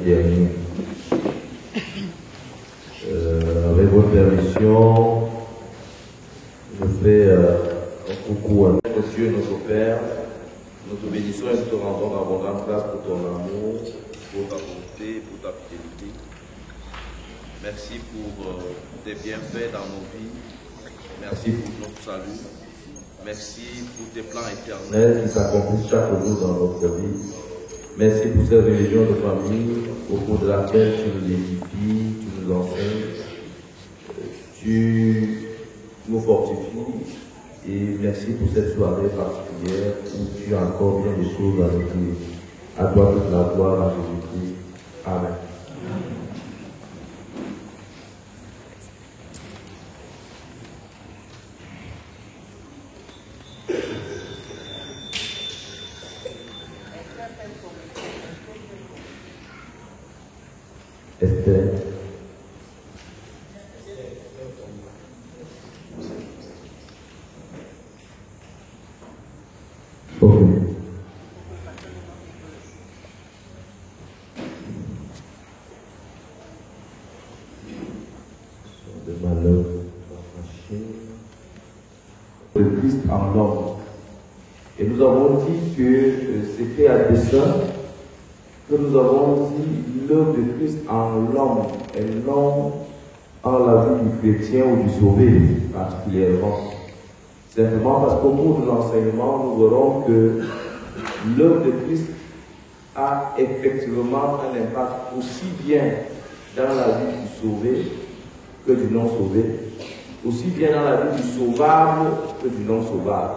dernier. Avec votre permission, je fais un coucou à notre Dieu, notre Père. Nous te bénissons et nous te rendons d'abondante grâce pour ton amour, pour ta bonté, pour ta fidélité. Merci pour tes bienfaits dans nos vies. Merci pour notre salut. Merci pour tes plans éternels qui s'accomplissent chaque jour dans notre vie. Merci pour cette religion de famille au cours de laquelle tu nous édifies, tu nous enseignes, tu nous fortifies. Et merci pour cette soirée particulière où tu as encore bien des choses à nous dire. À toi toute la gloire, à Jésus-Christ. Amen. Esther. Ok. De malheur, le Christ en l'homme. Et nous avons dit que c'était à dessein que nous avons dit l'œuvre de Christ en l'homme et non en la vie du chrétien ou du sauvé particulièrement. Simplement parce qu'au cours de l'enseignement, nous verrons que l'œuvre de Christ a effectivement un impact aussi bien dans la vie du sauvé que du non sauvé, aussi bien dans la vie du sauvable que du non sauvable.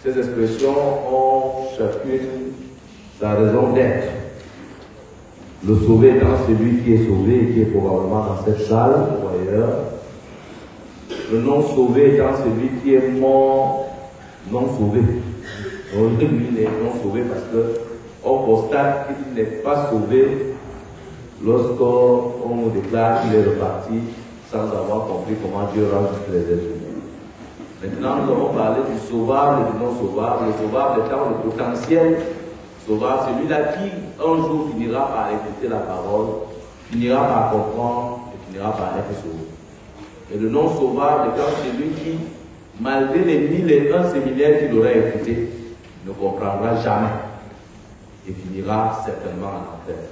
Ces expressions ont chacune sa raison d'être. Le sauvé étant celui qui est sauvé et qui est probablement dans cette salle ou ailleurs. Le non sauvé étant celui qui est mort non sauvé. Donc lui il est non sauvé parce qu'on constate qu'il n'est pas sauvé lorsqu'on nous déclare qu'il est reparti sans avoir compris comment Dieu rend les êtres humains. Maintenant, nous allons parler du sauvable et du non sauvable. Le sauvable étant le potentiel sauvable, celui-là qui un jour finira par écouter la parole, finira par comprendre et finira par être sauvé. Et le non sauvable étant celui qui, malgré les 1001 séminaires qu'il aurait écoutés, ne comprendra jamais et finira certainement en enfer.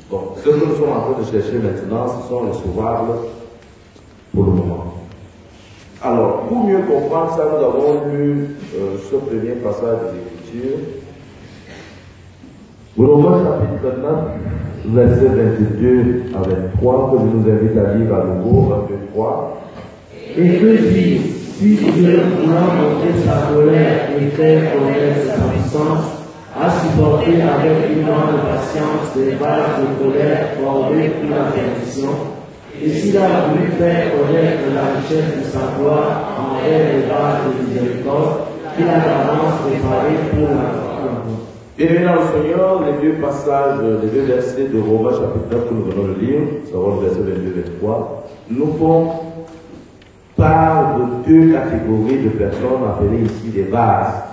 Bon, ce que nous sommes en train de chercher maintenant, ce sont les sauvables pour le moment. Alors, pour mieux comprendre ça, nous avons lu ce premier passage de l'Écriture. Romains chapitre 9, versets 22 à 23, que je nous invite à lire à nouveau, 1, 2, 3. Et que dire, si Dieu, voulant montrer sa colère et faire connaître sa puissance, a supporté avec une grande patience les vases de colère formés pour la perdition, et s'il a voulu faire connaître la richesse de sa gloire envers les vases de miséricorde qu'il a d'avance préparé pour la gloire. Bien-aimés dans le Seigneur, les deux passages, les deux versets de Romains chapitre 9 que nous venons de lire, c'est le verset 22-23, nous font part de deux catégories de personnes appelées ici des vases.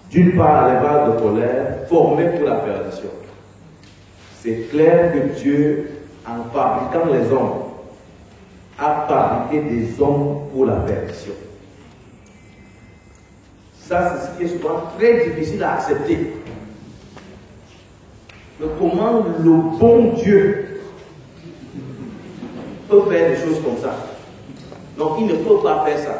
D'une part, les vases de colère formés pour la perdition. C'est clair que Dieu, en fabriquant les hommes, a fabriqué des hommes pour la perdition. Ça, c'est ce qui est souvent très difficile à accepter. Mais comment le bon Dieu peut faire des choses comme ça? Donc, il ne peut pas faire ça.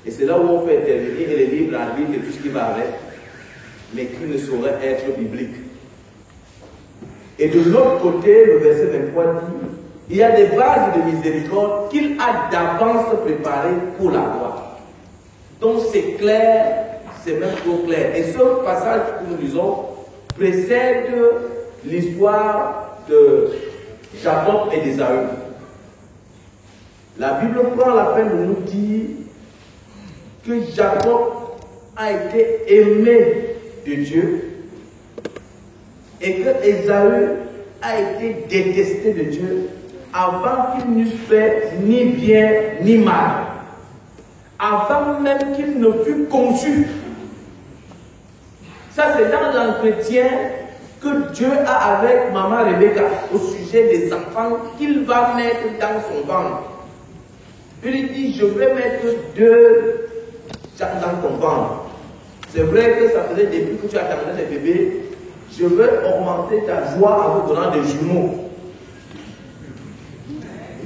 Et c'est là où on fait intervenir les livres arbitres et tout ce qui va avec, mais qui ne saurait être biblique. Et de l'autre côté, le verset 23 dit, il y a des vases de miséricorde qu'il a d'avance préparés pour la gloire. Donc c'est clair, c'est même trop clair. Et ce passage que nous lisons précède l'histoire de Jacob et d'Ésaü. La Bible prend la peine de nous dire que Jacob a été aimé de Dieu et que Ésaü a été détesté de Dieu avant qu'il n'eût fait ni bien ni mal, avant même qu'il ne fût conçu. Ça, c'est dans l'entretien que Dieu a avec maman Rebecca au sujet des enfants qu'il va mettre dans son ventre. Il lui dit, je vais mettre 2 dans ton ventre. C'est vrai que ça faisait depuis que tu attendais des bébés. Je vais augmenter ta joie en vous donnant des jumeaux.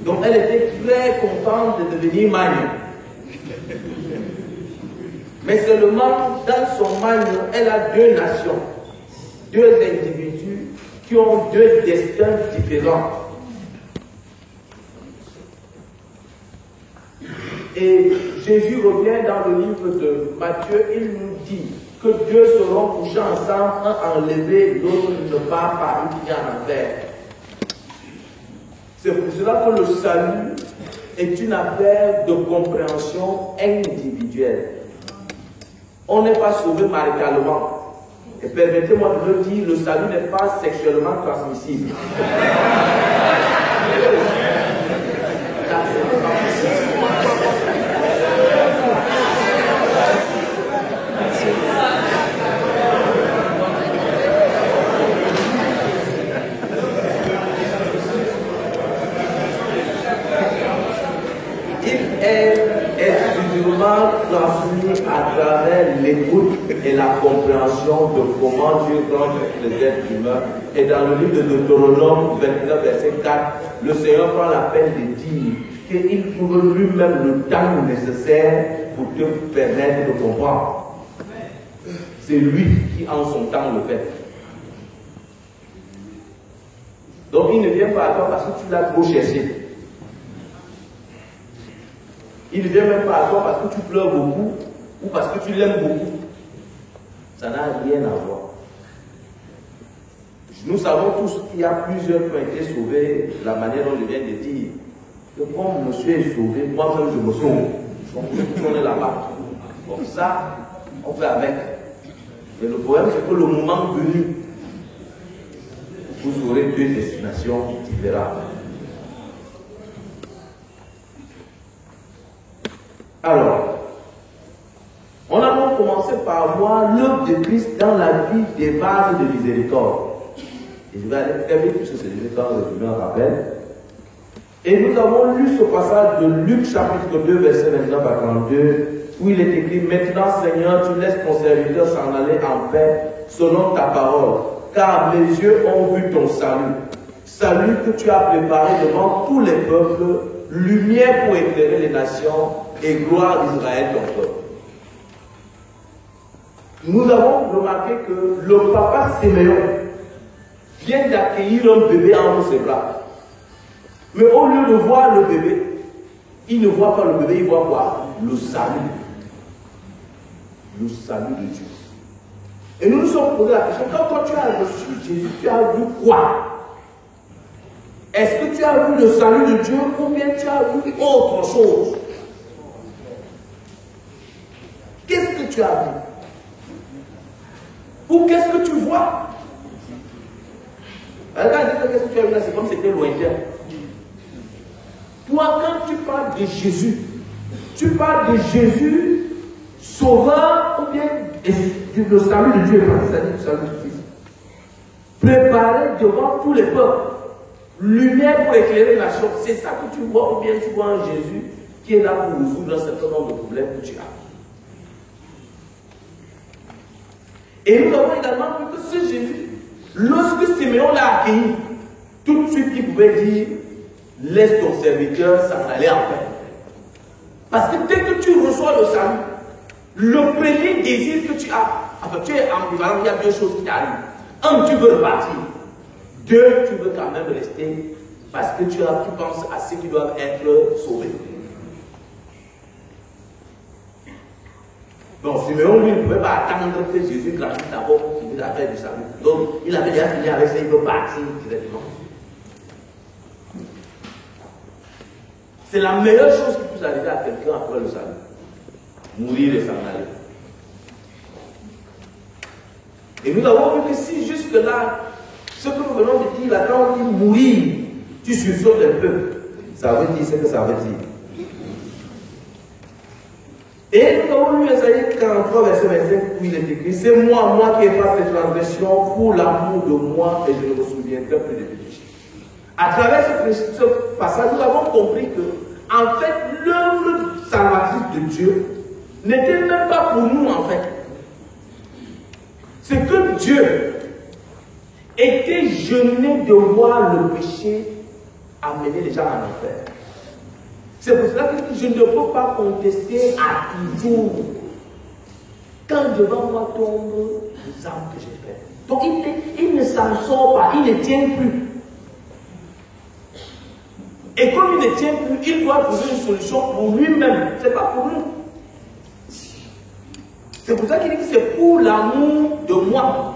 Donc elle était très contente de devenir magne. Mais seulement dans son magne, elle a 2 nations, 2 individus qui ont 2 destins différents. Et Jésus revient dans le livre de Matthieu, il nous dit que 2 seront couchés ensemble, un enlevé, l'autre ne part pas, il vient en enfer. C'est pour cela que le salut est une affaire de compréhension individuelle. On n'est pas sauvé maritalement. Et permettez-moi de le dire, le salut n'est pas sexuellement transmissible. Transmis à travers l'écoute et la compréhension de comment Dieu donne les êtres humains. Et dans le livre de Deutéronome 29, verset 4, le Seigneur prend la peine de dire qu'il trouve lui-même le temps nécessaire pour te permettre de comprendre. C'est lui qui en son temps le fait. Donc il ne vient pas à toi parce que tu l'as trop cherché. Il ne vient même pas à toi parce que tu pleures beaucoup ou parce que tu l'aimes beaucoup. Ça n'a rien à voir. Nous savons tous qu'il y a plusieurs qui ont été sauvés de la manière dont je viens de dire. Que comme monsieur est sauvé, moi-même je me sauve. Donc on est là-bas. Donc ça, on fait avec. Mais le problème, c'est que le moment venu, vous aurez 2 destinations différentes. Alors, on a donc commencé par voir l'œuvre de Christ dans la vie des vases de miséricorde. Et je vais aller très vite puisque c'est déjà temps de me rappel. Et nous avons lu ce passage de Luc chapitre 2, verset 29 à 32, où il est écrit: Maintenant, Seigneur, tu laisses ton serviteur s'en aller en paix selon ta parole, car mes yeux ont vu ton salut. Salut que tu as préparé devant tous les peuples, lumière pour éclairer les nations et gloire d'Israël, ton peuple. Nous avons remarqué que le papa Siméon vient d'accueillir un bébé entre ses bras. Mais au lieu de voir le bébé, il ne voit pas le bébé, il voit quoi? Le salut. Le salut de Dieu. Et nous nous sommes posé la question, quand toi tu as reçu Jésus, tu as vu quoi? Est-ce que tu as vu le salut de Dieu ou bien tu as vu autre chose? Qu'est-ce que tu as vu? Ou qu'est-ce que tu vois? Regarde, qu'est-ce que tu as vu là, c'est comme si c'était lointain. Toi, quand tu parles de Jésus, tu parles de Jésus sauveur ou bien le salut de Dieu, c'est-à-dire le salut de Christ. Préparé devant tous les peuples. Lumière pour éclairer la chose. C'est ça que tu vois ou bien tu vois un Jésus qui est là pour résoudre un certain nombre de problèmes que tu as. Et nous avons également vu que ce Jésus, lorsque Siméon l'a accueilli, tout de suite il pouvait dire: laisse ton serviteur s'en aller en paix. Parce que dès que tu reçois le salut, le premier désir que tu as, enfin tu es ambivalent, il y a 2 choses qui t'arrivent. 1, tu veux repartir. 2, tu veux quand même rester parce que tu penses à ceux qui doivent être sauvés. Donc Siméon, lui, ne pouvait pas attendre que Jésus grandisse d'abord pour finir l'affaire du salut. Donc il avait déjà fini avec ça, il veut partir directement. C'est la meilleure chose qui puisse arriver à quelqu'un après le salut. Mourir et s'en aller. Et nous avons vu que si jusque-là, ce que nous venons de dire, là, quand on dit mourir, tu sursautes un peu. Ça veut dire ce que ça veut dire. Et nous avons lu Esaïe 43, verset 25, où il est écrit, c'est moi qui efface les transgressions pour l'amour de moi et je ne me souviendrai plus de péché. À travers ce passage, nous avons compris que, en fait, l'œuvre salvatrice de Dieu n'était même pas pour nous, en fait. C'est que Dieu était gêné de voir le péché amener les gens en enfer. C'est pour cela que je ne peux pas contester à toujours quand devant moi tombent les âmes que j'ai faites. Donc il ne s'en sort pas, il ne tient plus. Et comme il ne tient plus, il doit trouver une solution pour lui-même. Ce n'est pas pour nous. C'est pour ça qu'il dit que c'est pour l'amour de moi.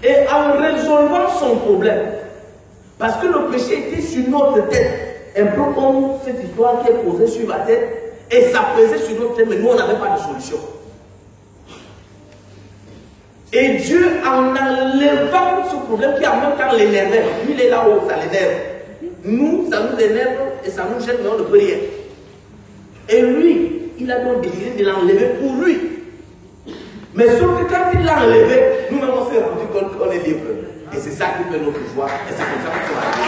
Et en résolvant son problème, parce que le péché était sur notre tête, un peu comme cette histoire qui est posée sur ma tête, et ça pesait sur notre tête, mais nous on n'avait pas de solution. Et Dieu, en enlevant ce problème qui en même temps l'énervait, lui il est là-haut, ça l'énerve. Nous, ça nous énerve et ça nous gêne, mais on ne peut rien. Et lui, il a donc décidé de l'enlever pour lui. Mais sauf que quand il l'a enlevé, nous-mêmes on s'est rendu compte qu'on est libre. Et c'est ça qui fait notre joie. Et c'est comme ça qu'on va aller.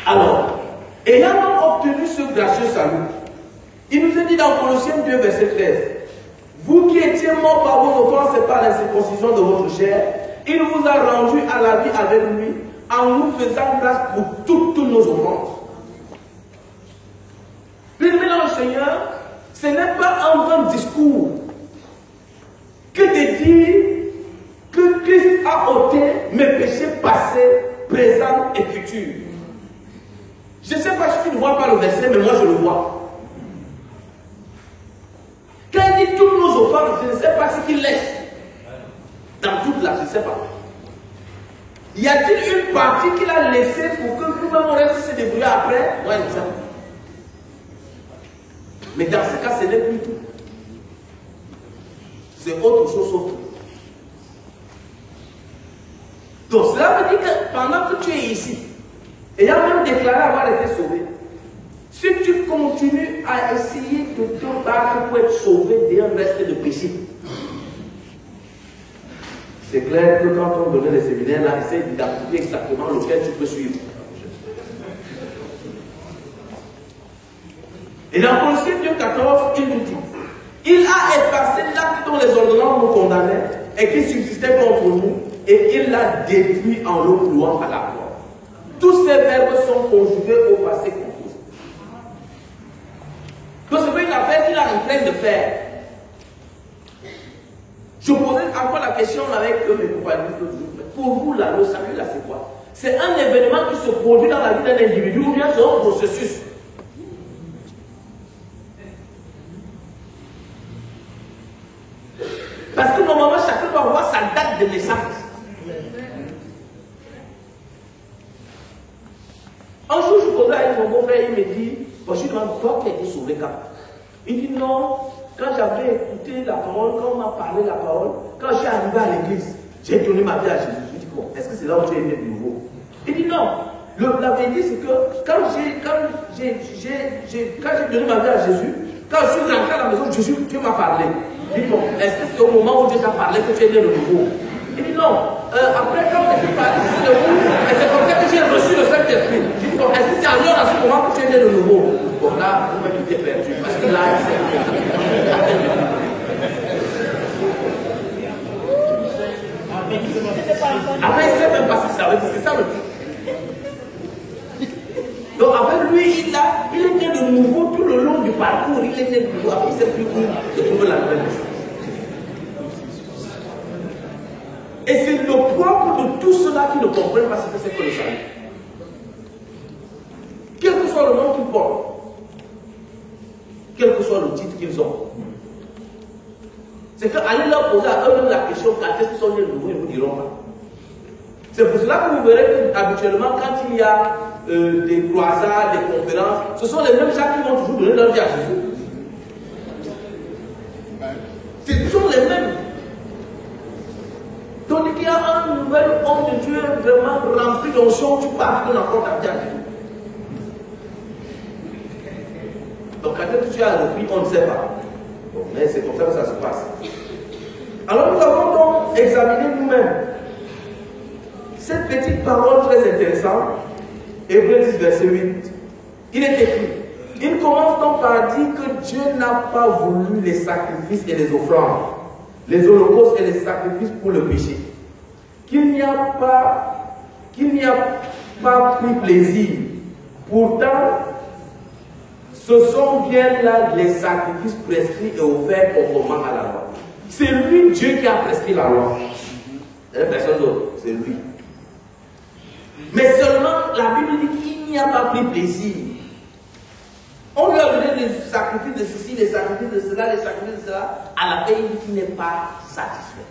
Alors, ayant obtenu ce gracieux salut, il nous est dit dans Colossiens 2, verset 13, vous qui étiez morts par vos offenses et par la circoncision de votre chair, il vous a rendu à la vie avec lui en nous faisant grâce pour toutes nos offenses. Bien-aimés dans le Seigneur, ce n'est pas un vain discours que de dire que Christ a ôté mes péchés passés, présents et futurs. Je ne sais pas si tu ne vois pas le verset, mais moi je le vois. Quand il dit toutes nos offenses, je ne sais pas ce qu'il laisse. Dans toute la, je ne sais pas. Y a-t-il une partie qu'il a laissée pour que nous-mêmes on reste se débrouiller après? Moi, je ne sais pas. Mais dans ce cas, ce n'est plus tout. C'est autre chose sauf tout. Donc cela veut dire que pendant que tu es ici, ayant même déclaré avoir été sauvé, si tu continues à essayer de te battre pour être sauvé d'un reste de péché, c'est clair que quand on donnait les séminaires, là, essaye d'identifier exactement lequel tu peux suivre. Et dans Colossiens 2,14, il nous dit, il a effacé l'acte dont les ordonnances nous condamnaient et qui subsistait contre nous, et il l'a détruit en le clouant à la croix. Tous ces verbes sont conjugués au passé composé. Donc c'est une affaire qu'il est en train de faire. Je posais encore la question avec mes compagnons. Pour vous, là, le salut, là, c'est quoi? C'est un événement qui se produit dans la vie d'un individu ou bien c'est un processus? Parce que normalement, chacun doit avoir sa date de naissance. Un jour, je posais avec mon beau-frère, il me dit, bon, je lui demande, toi qui as été sauvé quand? Il dit non, quand j'avais écouté la parole, quand on m'a parlé la parole, quand je suis arrivé à l'église, j'ai donné ma vie à Jésus. Je lui dis, bon, est-ce que c'est là où tu es né de nouveau? Il dit non. La vérité, c'est que quand j'ai donné ma vie à Jésus, quand je suis rentré à la maison, Jésus, Dieu m'a parlé. Il dit, bon, est-ce que c'est au moment où Dieu t'a parlé que tu es né de nouveau? Il dit non. Après, quand on est parlé, et c'est comme ça que j'ai reçu le Saint-Esprit. Je dis, bon, est-ce que c'est alors à ce moment que tu es né de nouveau? Bon, là, vous m'avez tout perdu. Parce que là, après, il ne sait même pas si ça veut dire, c'est ça le truc. Donc, avec lui, il est né de nouveau tout le long du parcours. Il est né de nouveau. Après, il ne sait plus où de trouver la nouvelle. Et c'est le propre de tous ceux-là qui ne comprennent pas ce que c'est que le salut. Quel que soit le nom qu'ils portent, quel que soit le titre qu'ils ont, c'est qu'allez leur poser à eux-mêmes la question quand est-ce qu'ils sont nés de nouveau, ils ne vous diront pas. C'est pour cela que vous verrez qu'habituellement, quand il y a des croisades, des conférences, ce sont les mêmes gens qui vont toujours donner leur vie à Jésus. Ce sont les mêmes. Donc il y a un nouvel homme de Dieu vraiment rempli d'onction, tu parles de n'importe quoi à Dieu. que tu as repris, on ne sait pas. Bon, mais c'est comme ça que ça se passe. Alors nous avons donc examiné nous-mêmes cette petite parole très intéressante, Hébreux 10, verset 8. Il est écrit, il commence donc par dire que Dieu n'a pas voulu les sacrifices et les offrandes, les holocaustes et les sacrifices pour le péché. Qu'il n'y a pas pris plaisir. Pourtant, ce sont bien là les sacrifices prescrits et offerts conformément à la loi. C'est lui, Dieu, qui a prescrit la loi. Et personne d'autre, c'est lui. Mais seulement, la Bible dit qu'il n'y a pas pris plaisir. On lui a donné les sacrifices de ceci, les sacrifices de cela, les sacrifices de cela. À la fin, il dit qu'il n'est pas satisfait.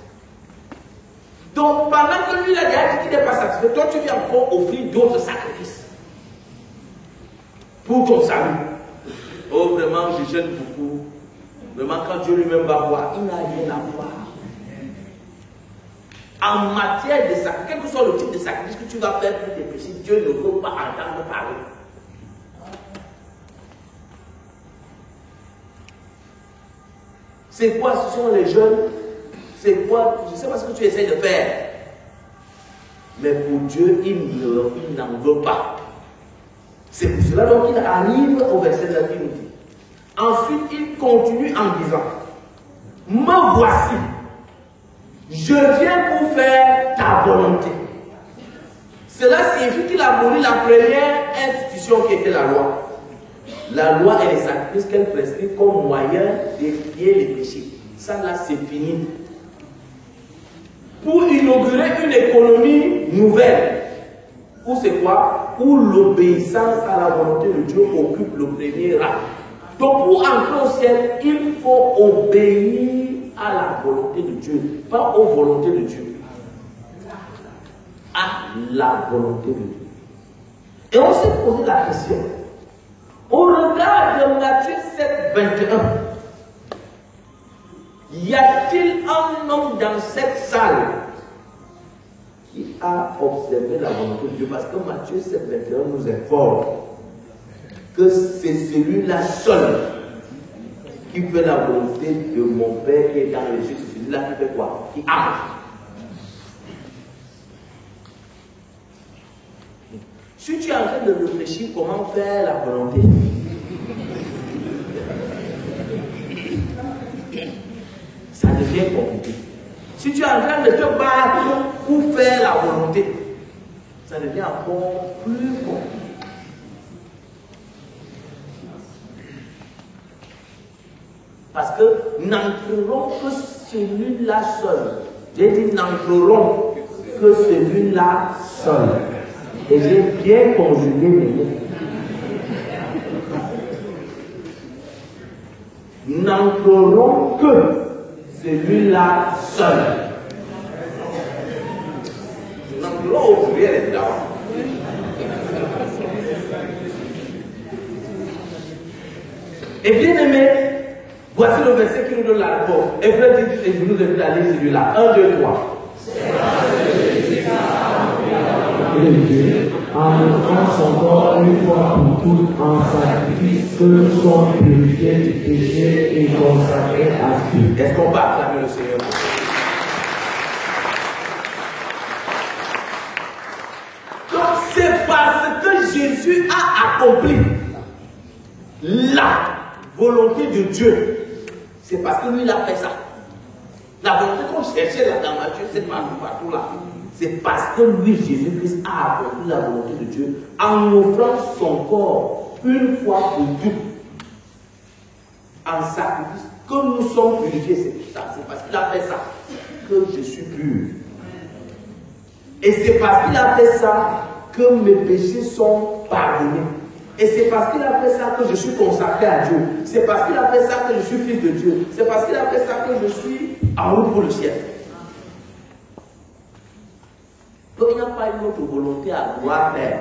Donc, pendant que lui, il a déjà dit qu'il n'est pas satisfait, toi, tu viens encore offrir d'autres sacrifices pour ton salut. Oh, vraiment, je gêne beaucoup. Vraiment, quand Dieu lui-même va voir, il n'a rien à voir. En matière de sacrifice, quel que soit le type de sacrifice que tu vas faire pour tes péchés, Dieu ne veut pas entendre parler. C'est quoi? Ce sont les jeunes. C'est quoi? Je ne sais pas ce que tu essaies de faire. Mais pour Dieu, il n'en veut pas. C'est pour cela donc qu'il arrive au verset 9, il nous dit. Ensuite, il continue en disant, me voici, je viens pour faire ta volonté. Cela signifie qu'il a aboli la première institution qui était la loi. La loi et les sacrifices qu'elle prescrit comme moyen d'expier les péchés. Ça là, c'est fini. Pour inaugurer une économie nouvelle. Où c'est quoi? Où l'obéissance à la volonté de Dieu occupe le premier rang. Donc pour entrer au ciel, il faut obéir à la volonté de Dieu, pas aux volontés de Dieu. À la volonté de Dieu. Et on s'est posé la question. Au regard de Matthieu 7, 21, y a-t-il un homme dans cette salle qui a observé la volonté de Dieu? Parce que Matthieu 7, 21 nous informe que c'est celui-là seul qui fait la volonté de mon Père qui est dans les cieux. C'est celui-là qui fait quoi? Qui ama. Si tu es en train de réfléchir comment faire la volonté, ça devient compliqué. Si tu es en train de te battre pour faire la volonté, ça devient encore plus compliqué. Parce que n'entreront que celui-là seul. J'ai dit n'entreront que celui-là seul. Et j'ai bien conjugué mes mots. N'entreront que celui-là seul. N'entreront au pluriel évidemment. Et bien aimé, voici le verset qui nous donne la réponse. Hébreux 10, et je nous invite à lire celui-là. 1, 2, 3. En offrant son corps une fois pour toutes en sacrifice que sont purifiés du péché et consacrés à Dieu. Est-ce qu'on va acclamer le Seigneur? Donc c'est parce que Jésus a accompli la volonté de Dieu. C'est parce que lui il a fait ça. La volonté qu'on cherchait là dans Matthieu, c'est partout là. C'est parce que lui, Jésus-Christ, a accompli la volonté de Dieu en offrant son corps une fois pour toutes en sacrifice que nous sommes purifiés. C'est ça. C'est parce qu'il a fait ça que je suis pur. Et c'est parce qu'il a fait ça que mes péchés sont pardonnés. Et c'est parce qu'il a fait ça que je suis consacré à Dieu. C'est parce qu'il a fait ça que je suis fils de Dieu. C'est parce qu'il a fait ça que je suis en route pour le ciel. Donc il n'y a pas une autre volonté à vouloir faire.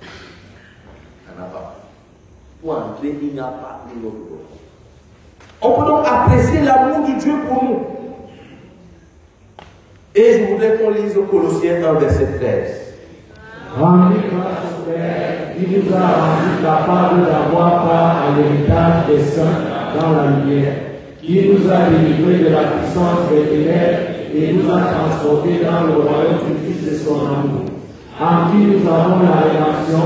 Il n'y en a pas. Pour entrer, il n'y a pas une autre volonté. On peut donc apprécier l'amour de Dieu pour nous. Et je voudrais qu'on lise au Colossiens 1, verset 13. Rendez grâce au Père Il nous a rendus capables d'avoir part à l'héritage des saints dans la lumière. Il nous a délivrés de la puissance des ténèbres et nous a transportés dans le royaume du Fils de son amour. En qui nous avons la rédemption,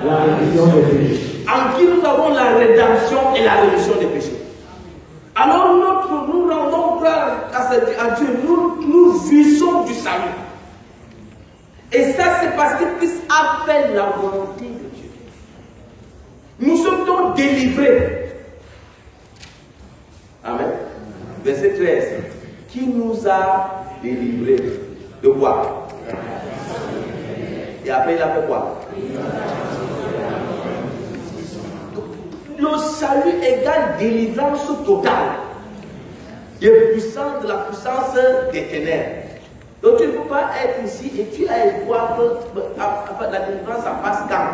la rémission des péchés. En qui nous avons la rédemption et la rémission des péchés. Alors nous rendons grâce à Dieu, nous jouissons du salut. Et ça, c'est parce que Christ a fait la volonté de Dieu. Nous sommes donc délivrés. Amen. Verset 13. Qui nous a délivrés de quoi? Et après, il a fait quoi? Le salut égale délivrance totale. De la puissance des ténèbres. Donc tu ne peux pas être ici et tu as espoir que la délivrance, ça passe quand?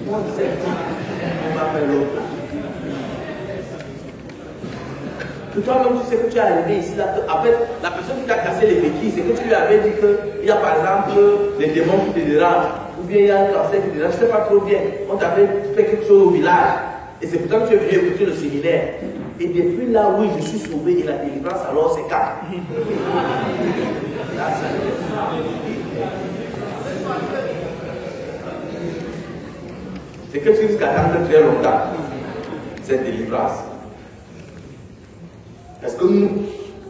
On va faire l'autre. Toi-même, tu sais que tu es arrivé ici, là, en fait, la personne qui t'a cassé les béquilles, c'est que tu lui avais dit qu'il y a par exemple des démons qui te dérangent, ou bien il y a un cancer qui te dérange, je ne sais pas trop bien. On t'avait fait quelque chose au village, et c'est pour ça que tu es venu écouter le séminaire. Et depuis là, oui, je suis sauvé, et la délivrance, alors c'est quand? Là, c'est quelque chose qui attend très longtemps, cette délivrance. Parce que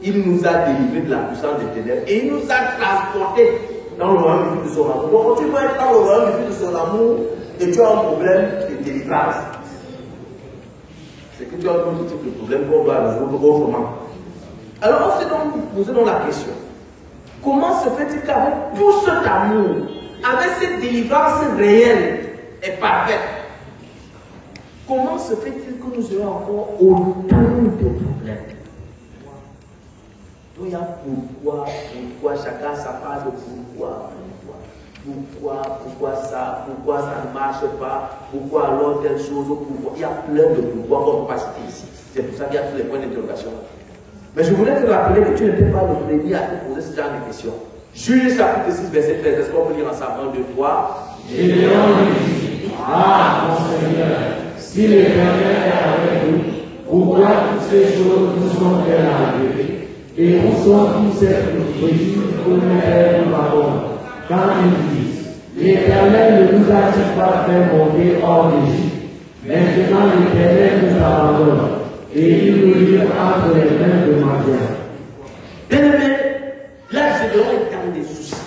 il nous a délivrés de la puissance des ténèbres et il nous a transportés dans le royaume du Fils de son amour. Donc, quand tu vas être dans le royaume du Fils de son amour et tu as un problème de délivrance, c'est que tu as un autre type de problème qu'on doit résoudre autrement. Alors, on s'est donc posé la question. Comment se fait-il qu'avec tout cet amour, avec cette délivrance réelle et parfaite, comment se fait-il que nous ayons encore autant de problèmes? Donc il y a pourquoi, chacun sa part de pourquoi ça ne marche pas, pourquoi alors telle chose, pourquoi. Il y a plein de pourquoi qu'on ne peut pas citer ici. C'est pour ça qu'il y a tous les points d'interrogation. Mais je voulais te rappeler que tu n'étais pas le premier à te poser ce genre de questions. Juge chapitre 6, verset 13. Est-ce qu'on peut lire ensemble 1, 2, 3? Gédéon lui dit, ah mon Seigneur, si l'Éternel est avec nous, pourquoi toutes ces choses nous sont-elles arrivées? Et où sont tous ces prodiges que nous pères nous avons? Quand ils disent, l'Éternel ne nous a-t-il pas fait monter hors d'Égypte? Maintenant l'Éternel nous abandonne, et il nous livre entre les mains de Madian. Bien-aimé, là Gédéon est dans des soucis.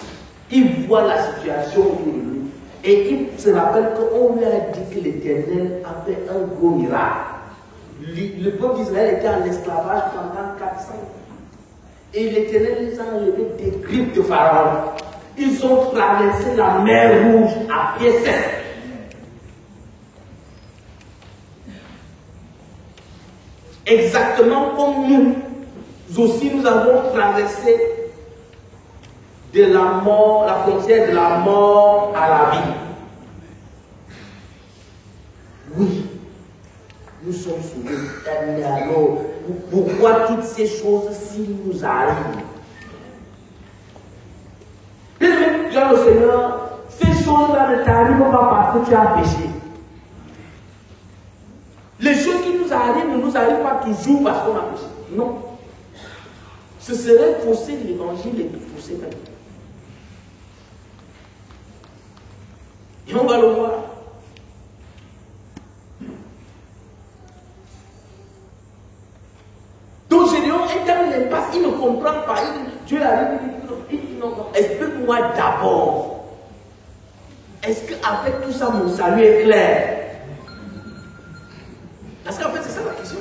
Il voit la situation autour de lui. Et il se rappelle qu'on lui a dit que l'Éternel a fait un gros miracle. Le peuple d'Israël était en esclavage pendant 400 ans. Et l'Éternel les a enlevés des griffes de Pharaon. Ils ont traversé la mer Rouge à pied sec. Exactement comme nous aussi, nous avons traversé de la mort, la frontière de la mort à la vie. Oui, nous sommes sauvés. Mais alors, pourquoi toutes ces choses-ci nous arrivent? Bien, le Seigneur, ces choses-là ne t'arrivent pas parce que tu as péché. Les choses qui nous arrivent ne nous arrivent pas toujours parce qu'on a péché. Non. Ce serait fausser l'évangile et tout fausser même. Et on va le voir. Donc Gédéon est dans l'impasse, il ne comprend pas. Dieu arrive, il dit non, explique-moi d'abord. Est-ce qu'avec tout ça, mon salut est clair? Parce qu'en fait, c'est ça la question.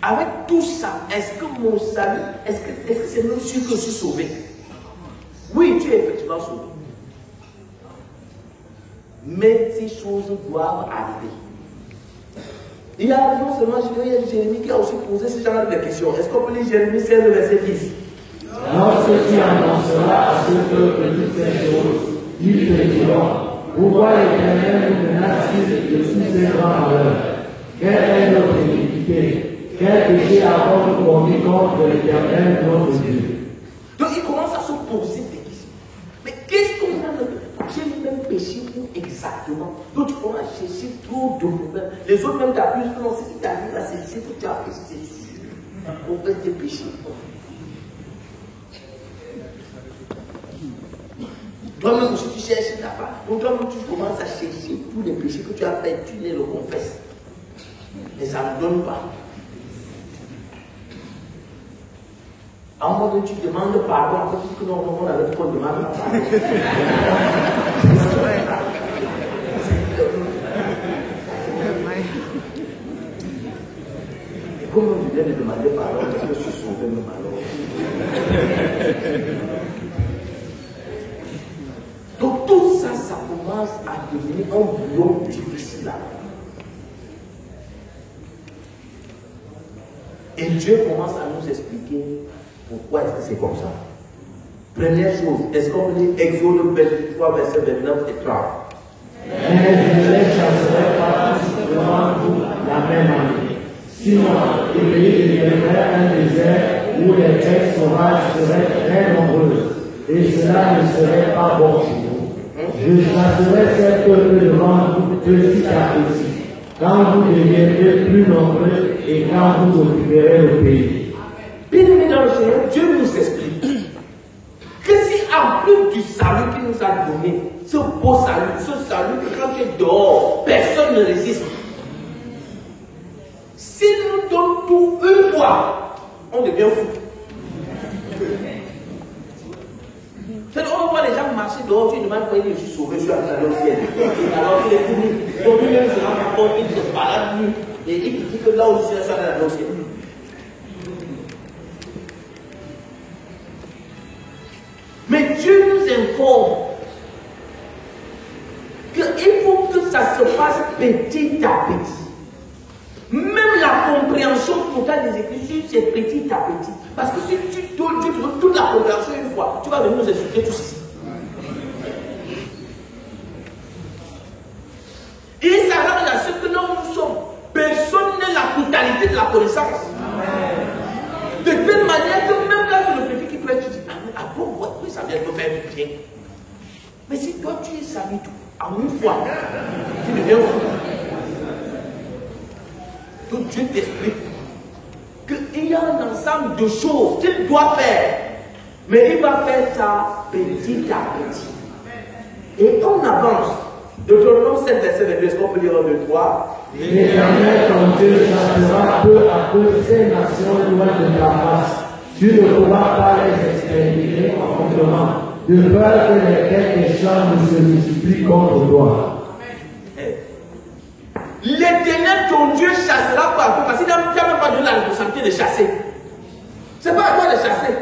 Avec tout ça, est-ce que mon salut, est-ce que c'est même sûr que je suis sauvé? Oui, tu es effectivement sauvé. Mais ces choses doivent arriver. Il y a non seulement Jérémie qui a aussi posé ce genre de questions. Est-ce qu'on peut lire Jérémie 16, verset 10? Lorsque tu annonceras à ce peuple toutes ces choses, ils te diront, pourquoi l'Éternel nous menace-t-il de tous ces grands malheurs? Quelle est notre iniquité? Quel péché avons-nous commis contre l'Éternel notre Dieu? Donc il commence à se poser des questions. Mais qu'est-ce qu'on a fait? J'ai même péché exactement. Donc tu commences à chercher trop de problèmes. Les autres même t'accusent que non, ce qui t'arrive là, c'est sûr que tu as péché, c'est sûr. On peut te pécher. Toi-même aussi tu cherches là-bas. Donc toi-même tu commences à chercher tous les péchés que tu as fait, tu les le confesses. Mais ça ne donne pas. À un moment donné, tu demandes pardon, après tu dis que non, on avait trop demandé pardon. Et comme je viens de demander pardon, parce que je suis sauvé même alors. Donc tout ça, ça commence à devenir un boulot difficile là. Et Dieu commence à nous expliquer pourquoi est-ce que c'est comme ça. Première chose, est-ce qu'on lit Exode 23, verset 29 et 30? Mais je ne les chasserai pas tous devant vous la même année. Sinon, il deviendrait un désert où les bêtes sauvages seraient très nombreuses. Et cela ne serait pas bon pour vous. Je chasserai ces peuples devant vous petit à petit, quand vous deviendrez plus nombreux et quand vous occuperez le pays. Bien-aimés dans le Seigneur, Dieu nous explique que si en plus du salut qu'il nous a donné, ce beau salut, ce salut que quand tu es dehors, personne ne résiste. S'il nous donne tout une fois, on devient fou. On voit les gens marcher dehors, tu demandes pourquoi je suis sauvé, je suis allé au ciel. Alors qu'il est fini. Donc lui-même se rend compte, il se balade lui, et il dit que là où je suis allé au ciel. Mais Dieu nous informe qu'il faut que ça se passe petit à petit. Même la compréhension totale des Écritures, c'est petit à petit. Parce que si tu donnes Dieu toute la compréhension une fois, tu vas venir nous expliquer tout ceci. Et ça arrive à ce que nous sommes. Personne n'a la totalité de la connaissance. De telle manière que même là, sur le petit qui prête, tu dis, ah bon, oui, ça vient de faire du bien. Mais si toi, tu es sali tout, en une fois, tu deviens fou. Donc Dieu t'explique qu'il y a un ensemble de choses qu'il doit faire. Mais il va faire ça petit à petit. Et on avance. Deutéronome 7, verset 22, est-ce qu'on peut lire 1, 2, 3? L'Éternel ton Dieu chassera peu à peu ces nations loin de ta face. Tu ne pourras pas les exterminer promptement, de peur que les têtes des champs ne se multiplient contre toi. L'Éternel ton Dieu chassera peu à peu, parce qu'il n'a même pas donné la responsabilité de chasser. C'est pas à toi de chasser.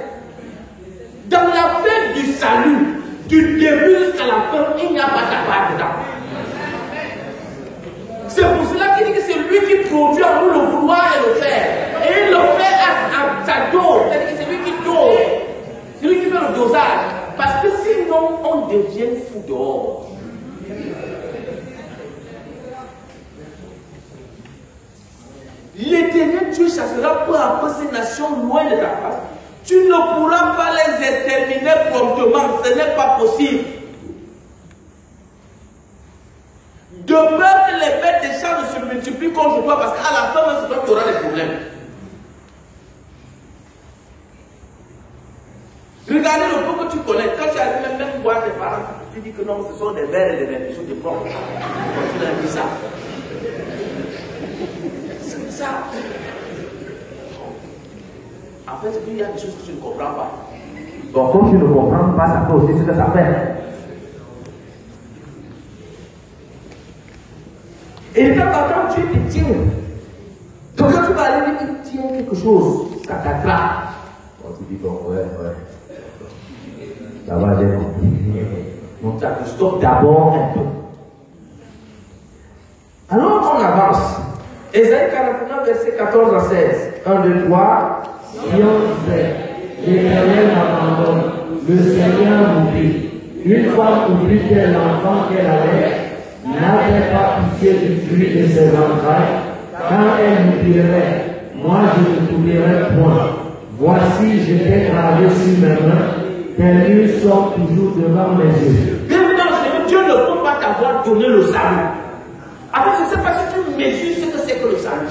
Dans la fête du salut, du début jusqu'à la fin, il n'y a pas ta part dedans. C'est pour cela qu'il dit que c'est lui qui produit en nous le vouloir et le faire. Et il le fait à sa dose. C'est-à-dire que c'est lui qui dose. C'est lui qui fait le dosage. Parce que sinon, on devient fou dehors. L'Éternel Dieu chassera peu à peu ces nations loin de ta face. Tu ne pourras pas les exterminer promptement. Ce n'est pas possible. De peur que les bêtes des champs ne se multiplient contre toi, parce qu'à la fin, c'est toi qui auras des problèmes. Regardez le peu que tu connais. Quand tu arrives même voir tes parents, tu dis que non, ce sont des verres et des verres, de pommes. Quand tu leur dis ça. C'est ça. En fait, il y a des choses que tu ne comprends pas. Donc, comme tu ne comprends pas, ça fait aussi ce que ça fait. Et quand Dieu te tient, donc quand tu vas aller, il tient quelque chose, ça t'attrape. On te dit, bon, ouais. Ça va, j'ai compris. Donc ça te stoppe d'abord un peu. Alors on avance. Ésaïe 49, verset 14 à 16. 1, 2, 3. Sion disait, l'Éternel m'abandonne, le Seigneur m'oublie. Une femme oublie qu'elle l'enfant qu'elle avait, n'avait pas pitié du fruit de ses entrailles, quand elle m'oublierait, moi je ne t'oublierai point. Voici, je t'ai gravé sur mes mains, tes nuits sont toujours devant mes yeux. Bienvenue dans le Seigneur, Dieu ne peut pas d'avoir donné le salut. Alors, je ne sais pas si tu mesures ce que c'est que le salut.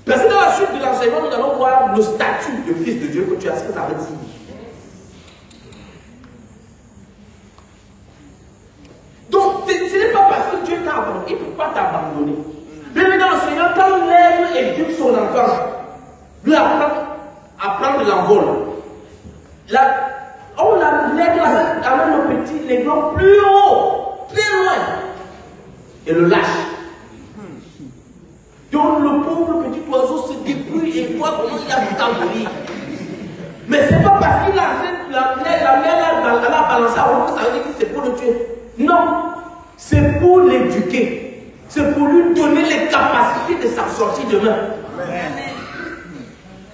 Parce que dans la suite de l'enseignement, nous allons voir le statut de fils de Dieu que tu as, ce que ça veut dire. Donc, ce n'est pas parce que Dieu t'a abandonné, il ne peut pas t'abandonner. Bienvenue dans le Seigneur, quand l'aigle éduque son enfant, lui apprend à prendre l'envol. L'aigle amène le petit aiglon plus haut, très loin, et le lâche. Donc le pauvre petit oiseau se débrouille et voit comment il a tout envolé. Mais ce n'est pas parce qu'il a la mer a balancé avant que ça veut dire que c'est pour le tuer. Non, c'est pour l'éduquer. C'est pour lui donner les capacités de s'en sortir demain.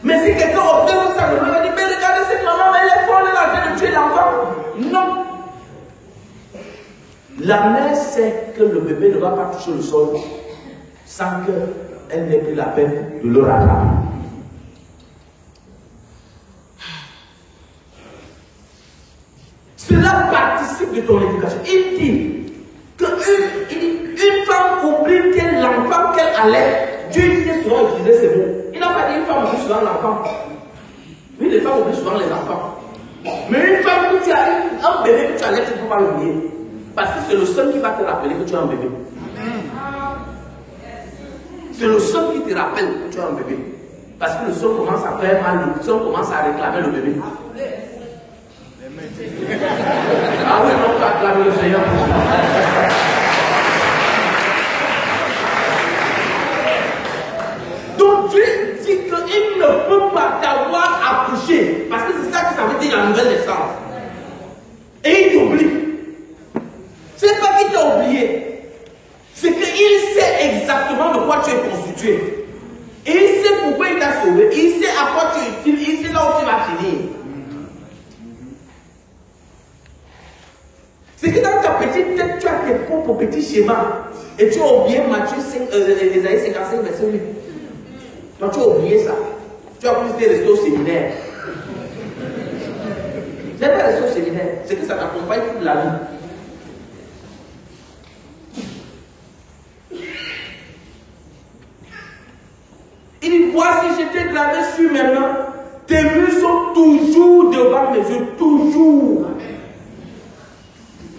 Mais si quelqu'un observe ça, il va dire, mais regardez cette maman, elle est folle, elle est en train de tuer l'enfant. Non. La mère sait que le bébé ne va pas toucher le sol sans qu'elle n'ait plus la peine de le rattraper. Cela participe de ton éducation. Il dit qu'une femme oublie qu'elle l'enfant qu'elle allait. Dieu sait souvent utiliser ces mots. Il n'a pas dit une femme oublie souvent l'enfant. Oui, les femmes oublient souvent les enfants. Mais une femme que tu as un bébé que tu allais, tu ne peux pas l'oublier. Parce que c'est le seul qui va te rappeler que tu as un bébé. C'est le seul qui te rappelle que tu as un bébé. Parce que le seul commence à faire mal, le seul commence à réclamer le bébé. Ah oui, non, tu as acclamé le Seigneur pour ça. Donc Dieu dit qu'il ne peut pas t'avoir accouché. Parce que c'est ça que ça veut dire la nouvelle naissance. Et il t'oublie. C'est pas qu'il t'a oublié. C'est qu'il sait exactement de quoi tu es constitué. Et il sait pourquoi il t'a sauvé. Il sait à quoi tu es utile. Il sait là où tu vas finir. C'est que dans ta petite tête, tu as tes propres petits schémas. Et tu as oublié Matthieu 5, Ésaïe 55, verset 8. Donc tu as oublié ça. Tu as plus été resté au séminaire. Tu n'es pas resté au séminaire. C'est que ça t'accompagne toute la vie. Il dit, voici, je t'ai gravé sur mes mains. Tes murs sont toujours devant mes yeux. Toujours.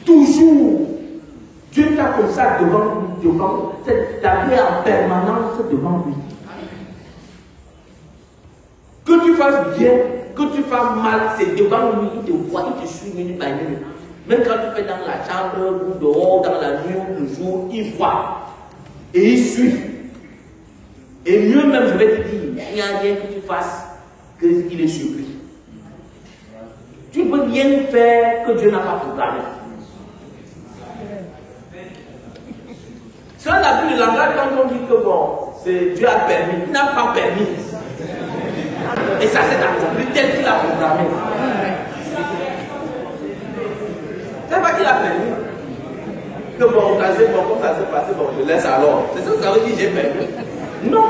Toujours. Dieu t'a comme ça devant ta vie en permanence devant lui. Que tu fasses bien, que tu fasses mal, c'est devant lui, il te voit, il te suit minute by minute. Même quand tu fais dans la chambre, ou dehors, dans la nuit, ou le jour, il voit. Et il suit. Et mieux même, je vais te dire, il n'y a rien que tu fasses qu'il est surpris. Tu ne peux rien faire que Dieu n'a pas programmé. C'est un abus de langage quand on dit que bon, Dieu a permis. Il n'a pas permis. Et ça s'est accompli tel qu'il a programmé. C'est pas qu'il a permis. Que bon, ça c'est bon, comme ça s'est passé, bon, je laisse alors. C'est ça que ça veut dire j'ai permis. Non.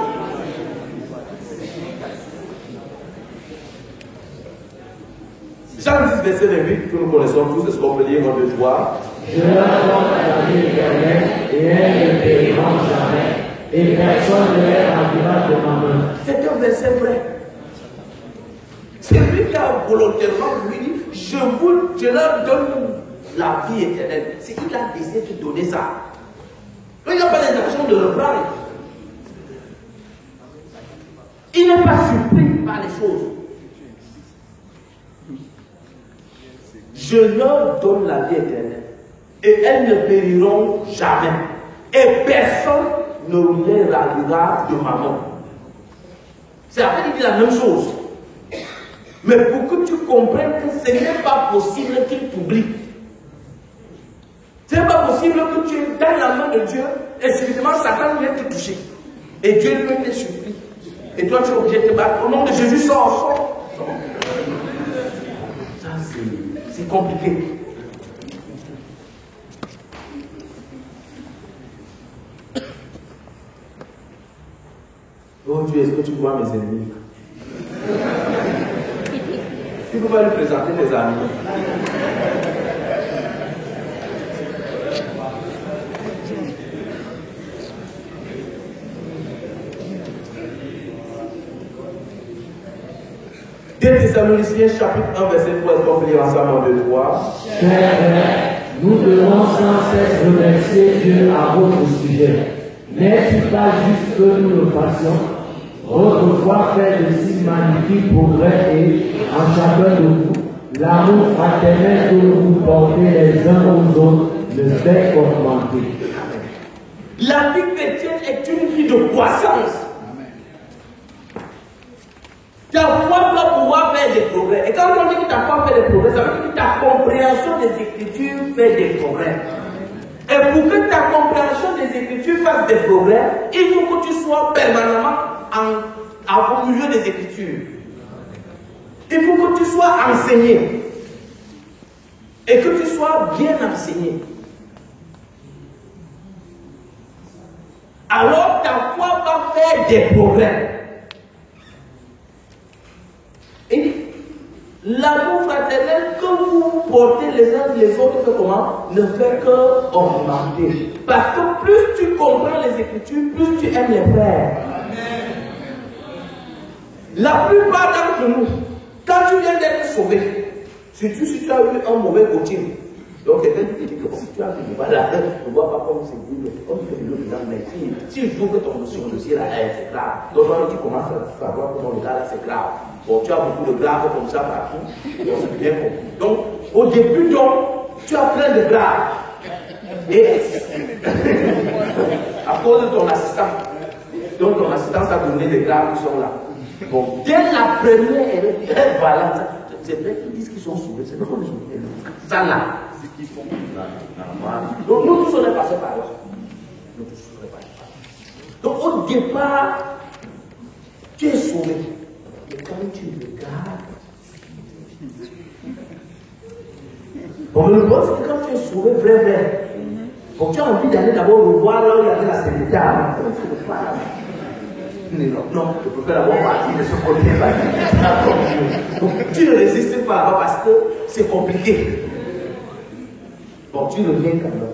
Jean 10, verset 28, que nous connaissons tous, est-ce qu'on peut lire en 2, 3? Je leur donne la vie éternelle, et elles ne périront jamais, et personne ne les rendra de ma main. C'est un verset vrai. C'est lui qui a volontairement lui dit, je leur donne la vie éternelle. C'est qu'il a décidé de donner ça. Donc, il n'a pas l'intention de le prendre. Il n'est pas surpris par les choses. Je leur donne la vie éternelle. Et elles ne périront jamais. Et personne ne les ravira de ma main. C'est en fait, il dit la même chose. Mais pour que tu comprennes que ce n'est pas possible qu'il t'oublie. Ce n'est pas possible que tu es dans la main de Dieu et subitement Satan vient te toucher. Et Dieu lui est surpris. Et toi tu es obligé de te battre. Au nom de Jésus, sors. Ça c'est compliqué. Oh Dieu, est-ce que tu vois mes ennemis? Tu ne peux pas lui présenter tes amis. 2 Thessaloniciens chapitre 1 verset 3, est-ce qu'on peut lire ensemble en 2, 3? Chers frères, nous devons sans cesse remercier Dieu à votre sujet. N'est-il pas juste que nous le fassions? Votre foi fait de si magnifiques progrès et, en chacun de vous, l'amour fraternel que vous portez les uns aux autres ne fait qu'augmenter. La vie chrétienne est une vie de croissance. Ta foi doit pouvoir faire des progrès. Et quand on dit que ta foi fait des progrès, ça veut dire que ta compréhension des Écritures fait des progrès. Et pour que ta compréhension des Écritures fasse des progrès, il faut que tu sois permanemment au milieu des Écritures. Il faut que tu sois enseigné. Et que tu sois bien enseigné. Alors ta foi va faire des progrès. Et l'amour fraternel que vous portez les uns les autres, fait comment? Ne fait qu'augmenter. Parce que plus tu comprends les Écritures, plus tu aimes les frères. La plupart d'entre nous, quand tu viens d'être sauvé, surtout si tu as eu un mauvais coaching, donc quelqu'un te dit que si tu as vu, voilà, on ne voit pas comme c'est dit, comme tu le dedans, mais si je trouve que ton dossier là, c'est grave, donc quand tu commences à savoir que ton cas là, c'est grave. Bon, tu as beaucoup de graves comme ça partout, et on se bien compris. Donc, au début, donc, tu as plein de graves. Et à cause de ton assistant, donc ton assistant t'a donné des graves qui sont là. Bon, dès la première, elle est très valable. C'est vrai qu'ils disent qu'ils sont sauvés, c'est vrai qu'on est sauvés. Ça là, c'est ce qu'ils font. Donc, nous tous, on est passés par là. Nous tous, on est passés par là. Donc, au départ, tu es sauvé. Et quand tu regardes, bon, le bon, c'est que quand tu es sauvé, vrai, bon, tu as envie d'aller d'abord revoir là où il y avait la sécurité. Non, je préfère d'abord partir de ce côté-là. Donc, tu ne résistes pas là-bas parce que c'est compliqué. Bon, tu reviens quand même.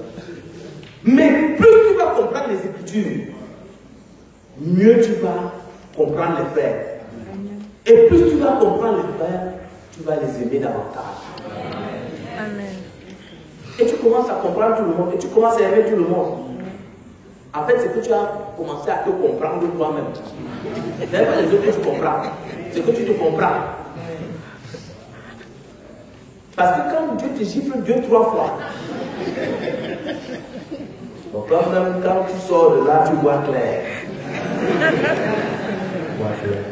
Mais plus tu vas comprendre les Écritures, mieux tu vas comprendre les frères. Et plus tu vas comprendre les frères, tu vas les aimer davantage. Amen. Et tu commences à comprendre tout le monde. Et tu commences à aimer tout le monde. En fait, c'est que tu as commencé à te comprendre toi-même. Ce n'est pas les autres que tu comprends. C'est que tu te comprends. Parce que quand Dieu te gifle 2-3 fois, donc même quand tu sors de là, tu vois clair. Tu vois clair.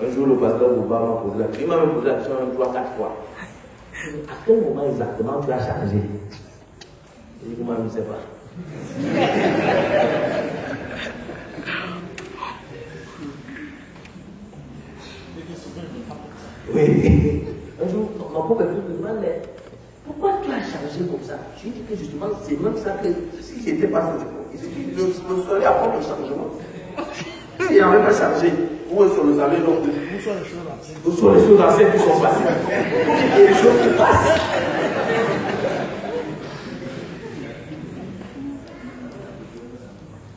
Un jour, le pasteur Bouba m'a posé la question. Il m'a même posé la question 3-4 fois. À quel moment exactement tu as changé? Je dis, moi, je ne sais pas. Oui. Un jour, mon propre épouse me demandait, pourquoi tu as changé comme ça? Je lui dis que justement, c'est même ça que si j'étais pas je me serais apporté le changement. S'il n'avait pas changé, où est-ce que vous avez donc? Où sont les choses anciennes qui sont passées? Il y a des choses qui passent.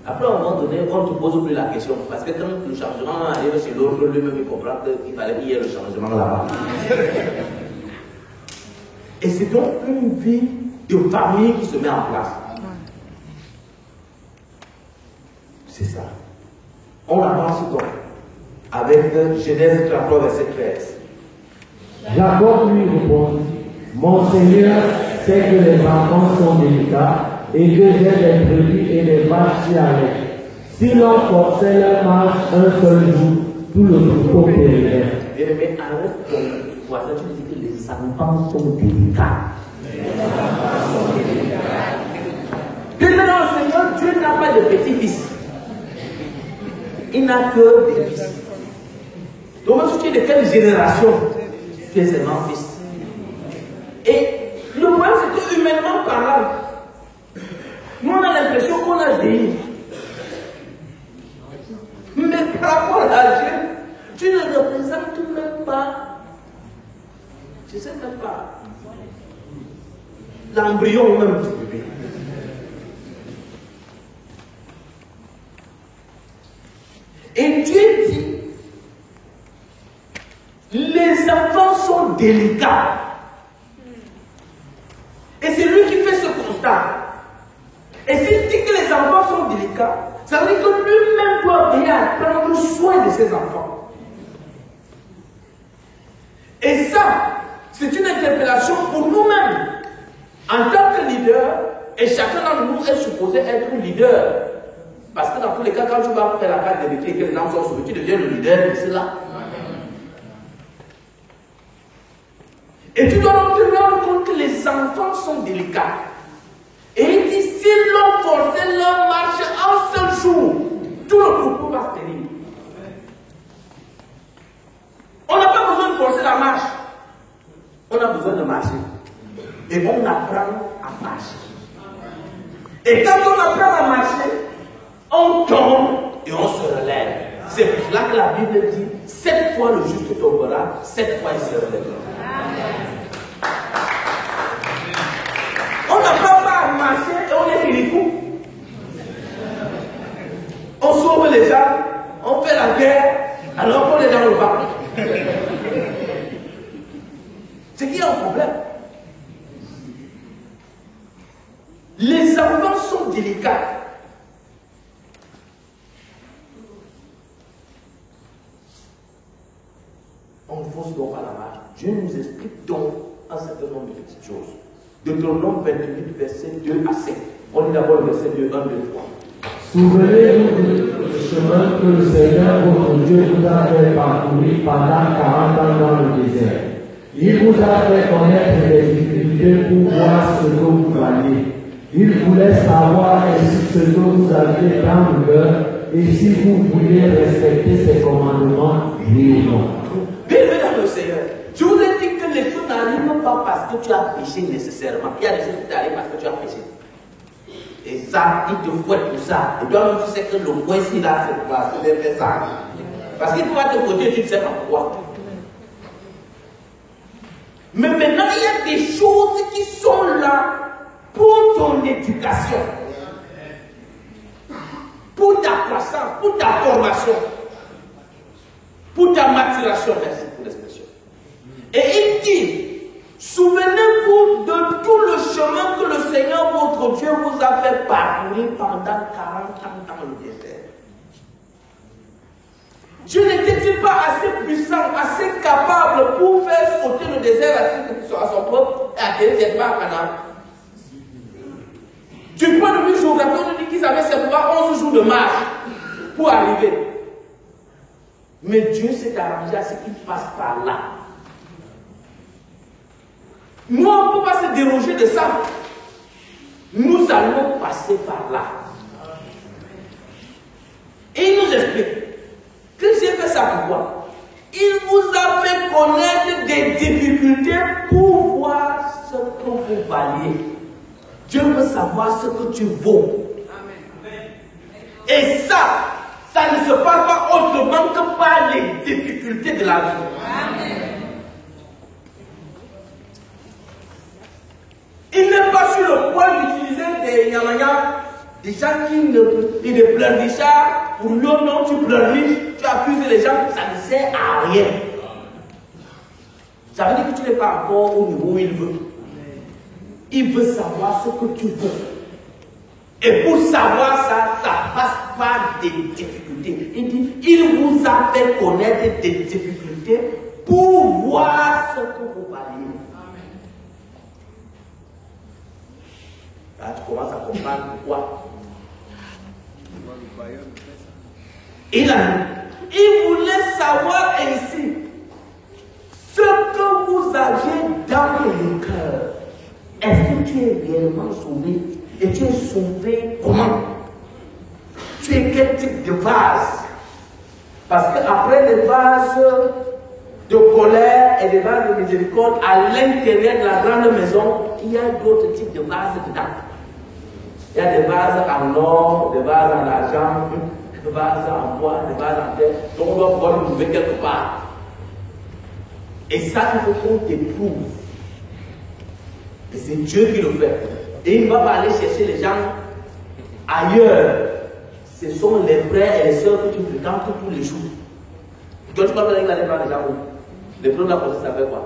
Après, à un moment donné, on ne te pose plus la question. Parce que quand le changement arrive chez l'autre, lui-même il comprend qu'il fallait qu'il y ait le changement là-bas. Et c'est donc une vie de famille qui se met en place. C'est ça. On avance donc avec Genèse 33, verset 13. Jacob lui répondit, mon Seigneur sait que les enfants sont délicats et que j'ai des brebis et des vaches à l'air. Si l'on forçait leur marche un seul jour, tout le troupeau périrait. Bien aimé, arrête ton voisin, tu dis que les enfants sont délicats. Bien maintenant, le Seigneur, Dieu n'a pas de petits-fils. Il n'a que des fils. Donc, même si tu es de quelle génération, tu es seulement fils. Et le problème, c'est que humainement parlant, nous on a l'impression qu'on a vieilli. Mais par rapport à Dieu, tu ne représentes même pas, je ne sais même pas, l'embryon même du bébé. délicats. Et c'est lui qui fait ce constat. Et s'il dit que les enfants sont délicats, ça veut dire que lui-même doit bien prendre soin de ses enfants. Et ça, c'est une interpellation pour nous-mêmes. En tant que leader, et chacun d'entre nous est supposé être un leader. Parce que dans tous les cas, quand tu vas faire la carte d'héritier et que les gens sont sauvés, tu deviens le leader de cela. Et tu dois donc te rendre compte que les enfants sont délicats. Et il dit, s'ils l'ont forcé leur marche un seul jour, tout le troupeau va se tenir. On n'a pas besoin de forcer la marche. On a besoin de marcher. Et on apprend à marcher. Et quand on apprend à marcher, on tombe et on se relève. C'est pour cela que la Bible dit, 7 fois le juste tombera, 7 fois il se relèvera. On n'apprend pas à marcher et on est ridicule. On sauve les gens, on fait la guerre, alors qu'on est dans le bas. C'est qu'il y a un problème. Les enfants sont délicats. On force donc à la marche. Dieu nous explique donc un certain nombre de petites choses. Deutéronome 28, verset 2 à 7. On lit d'abord le verset 2, 1, 2, 3. Souvenez-vous du chemin que le Seigneur votre Dieu vous a fait parcourir pendant 40 ans dans le désert. Il vous a fait connaître les difficultés pour voir ce que vous valiez. Il voulait savoir si ce que vous aviez dans le cœur et si vous vouliez respecter ses commandements, oui ou non. Bien-aimé dans le Seigneur, je vous ai dit que les choses n'arrivent pas parce que tu as péché nécessairement. Il y a des choses qui t'arrivent parce que tu as péché. Et ça, il te fouette pour ça. Et toi-même, tu sais que le fouet, s'il a cette place, il fait ça. Parce qu'il pourra te fouetter, tu ne sais pas pourquoi. Mais maintenant, il y a des choses qui sont là pour ton éducation, pour ta croissance, pour ta formation, pour ta maturation. Merci pour l'expression. Et il dit, souvenez-vous de tout le chemin que le Seigneur votre Dieu vous a fait parcourir pendant 40 ans dans le désert. Dieu n'était-il pas assez puissant, assez capable pour faire sauter le désert à son peuple et atterrir directement à Canaan? Du point de vue géographique, on nous dit qu'ils avaient simplement 11 jours de marche pour arriver. Mais Dieu s'est arrangé à ce qu'il passe par là. Nous, on ne peut pas se déroger de ça. Nous allons passer par là. Et il nous explique que j'ai fait ça pourquoi? Il vous a fait connaître des difficultés pour voir ce que vous valiez. Dieu veut savoir ce que tu vaux. Et ça ne se passe pas autrement que par les difficultés de la vie. Amen. Il n'est pas sur le point d'utiliser des yamaya, des gens qui ne pleurent pas. Pour nous, non, tu pleurniches, tu accuses les gens, ça ne sert à rien. Ça veut dire que tu n'es pas encore au niveau où il veut. Il veut savoir ce que tu veux. Et pour savoir ça, ça passe par des difficultés. Il dit, il vous a fait connaître des difficultés pour voir ce que vous valiez. Là, tu commences à comprendre pourquoi. Il voulait savoir ainsi ce que vous aviez dans le cœur. Est-ce que tu es réellement sauvé? Et tu es sauvé comment? Tu es quel type de vase? Parce qu'après les vases de colère et des vases de miséricorde, à l'intérieur de la grande maison, il y a d'autres types de vases dedans. Il y a des vases en or, des vases en argent, des vases en bois, des vases en terre. Donc on doit pouvoir le trouver quelque part. Et ça, il faut qu'on t'éprouve. Et c'est Dieu qui le fait. Et il ne va pas aller chercher les gens ailleurs. Ce sont les frères et les sœurs que tu fréquentes tous les jours. Toi, tu vas aller voir les gens où? Les frères de la police, ça fait quoi?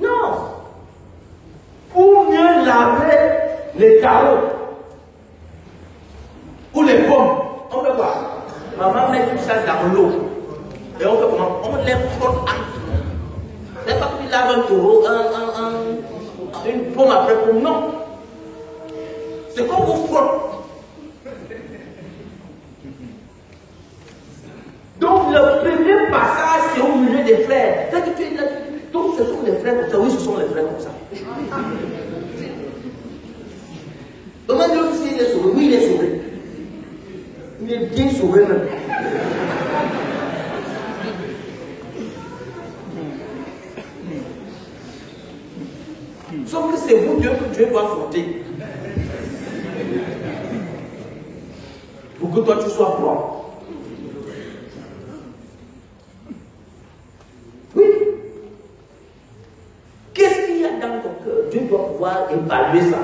Non. Pour mieux laver les carreaux ou les pommes, on fait quoi? Maman met tout ça dans l'eau. Et on fait comment? On les frotte à. C'est pas que tu laves un taureau, une pomme après pomme, non. C'est comme vous frotte. Donc le premier passage, c'est au milieu des frères. Donc ce sont les frères comme ça. Oui, ce sont les frères comme ça. Donc maintenant, il est sauvé. Oui, il est sauvé. Il est bien sauvé même. Sauf que c'est vous Dieu que Dieu doit frotter. Pour que toi tu sois propre. Oui. Qu'est-ce qu'il y a dans ton cœur? Dieu doit pouvoir évaluer ça.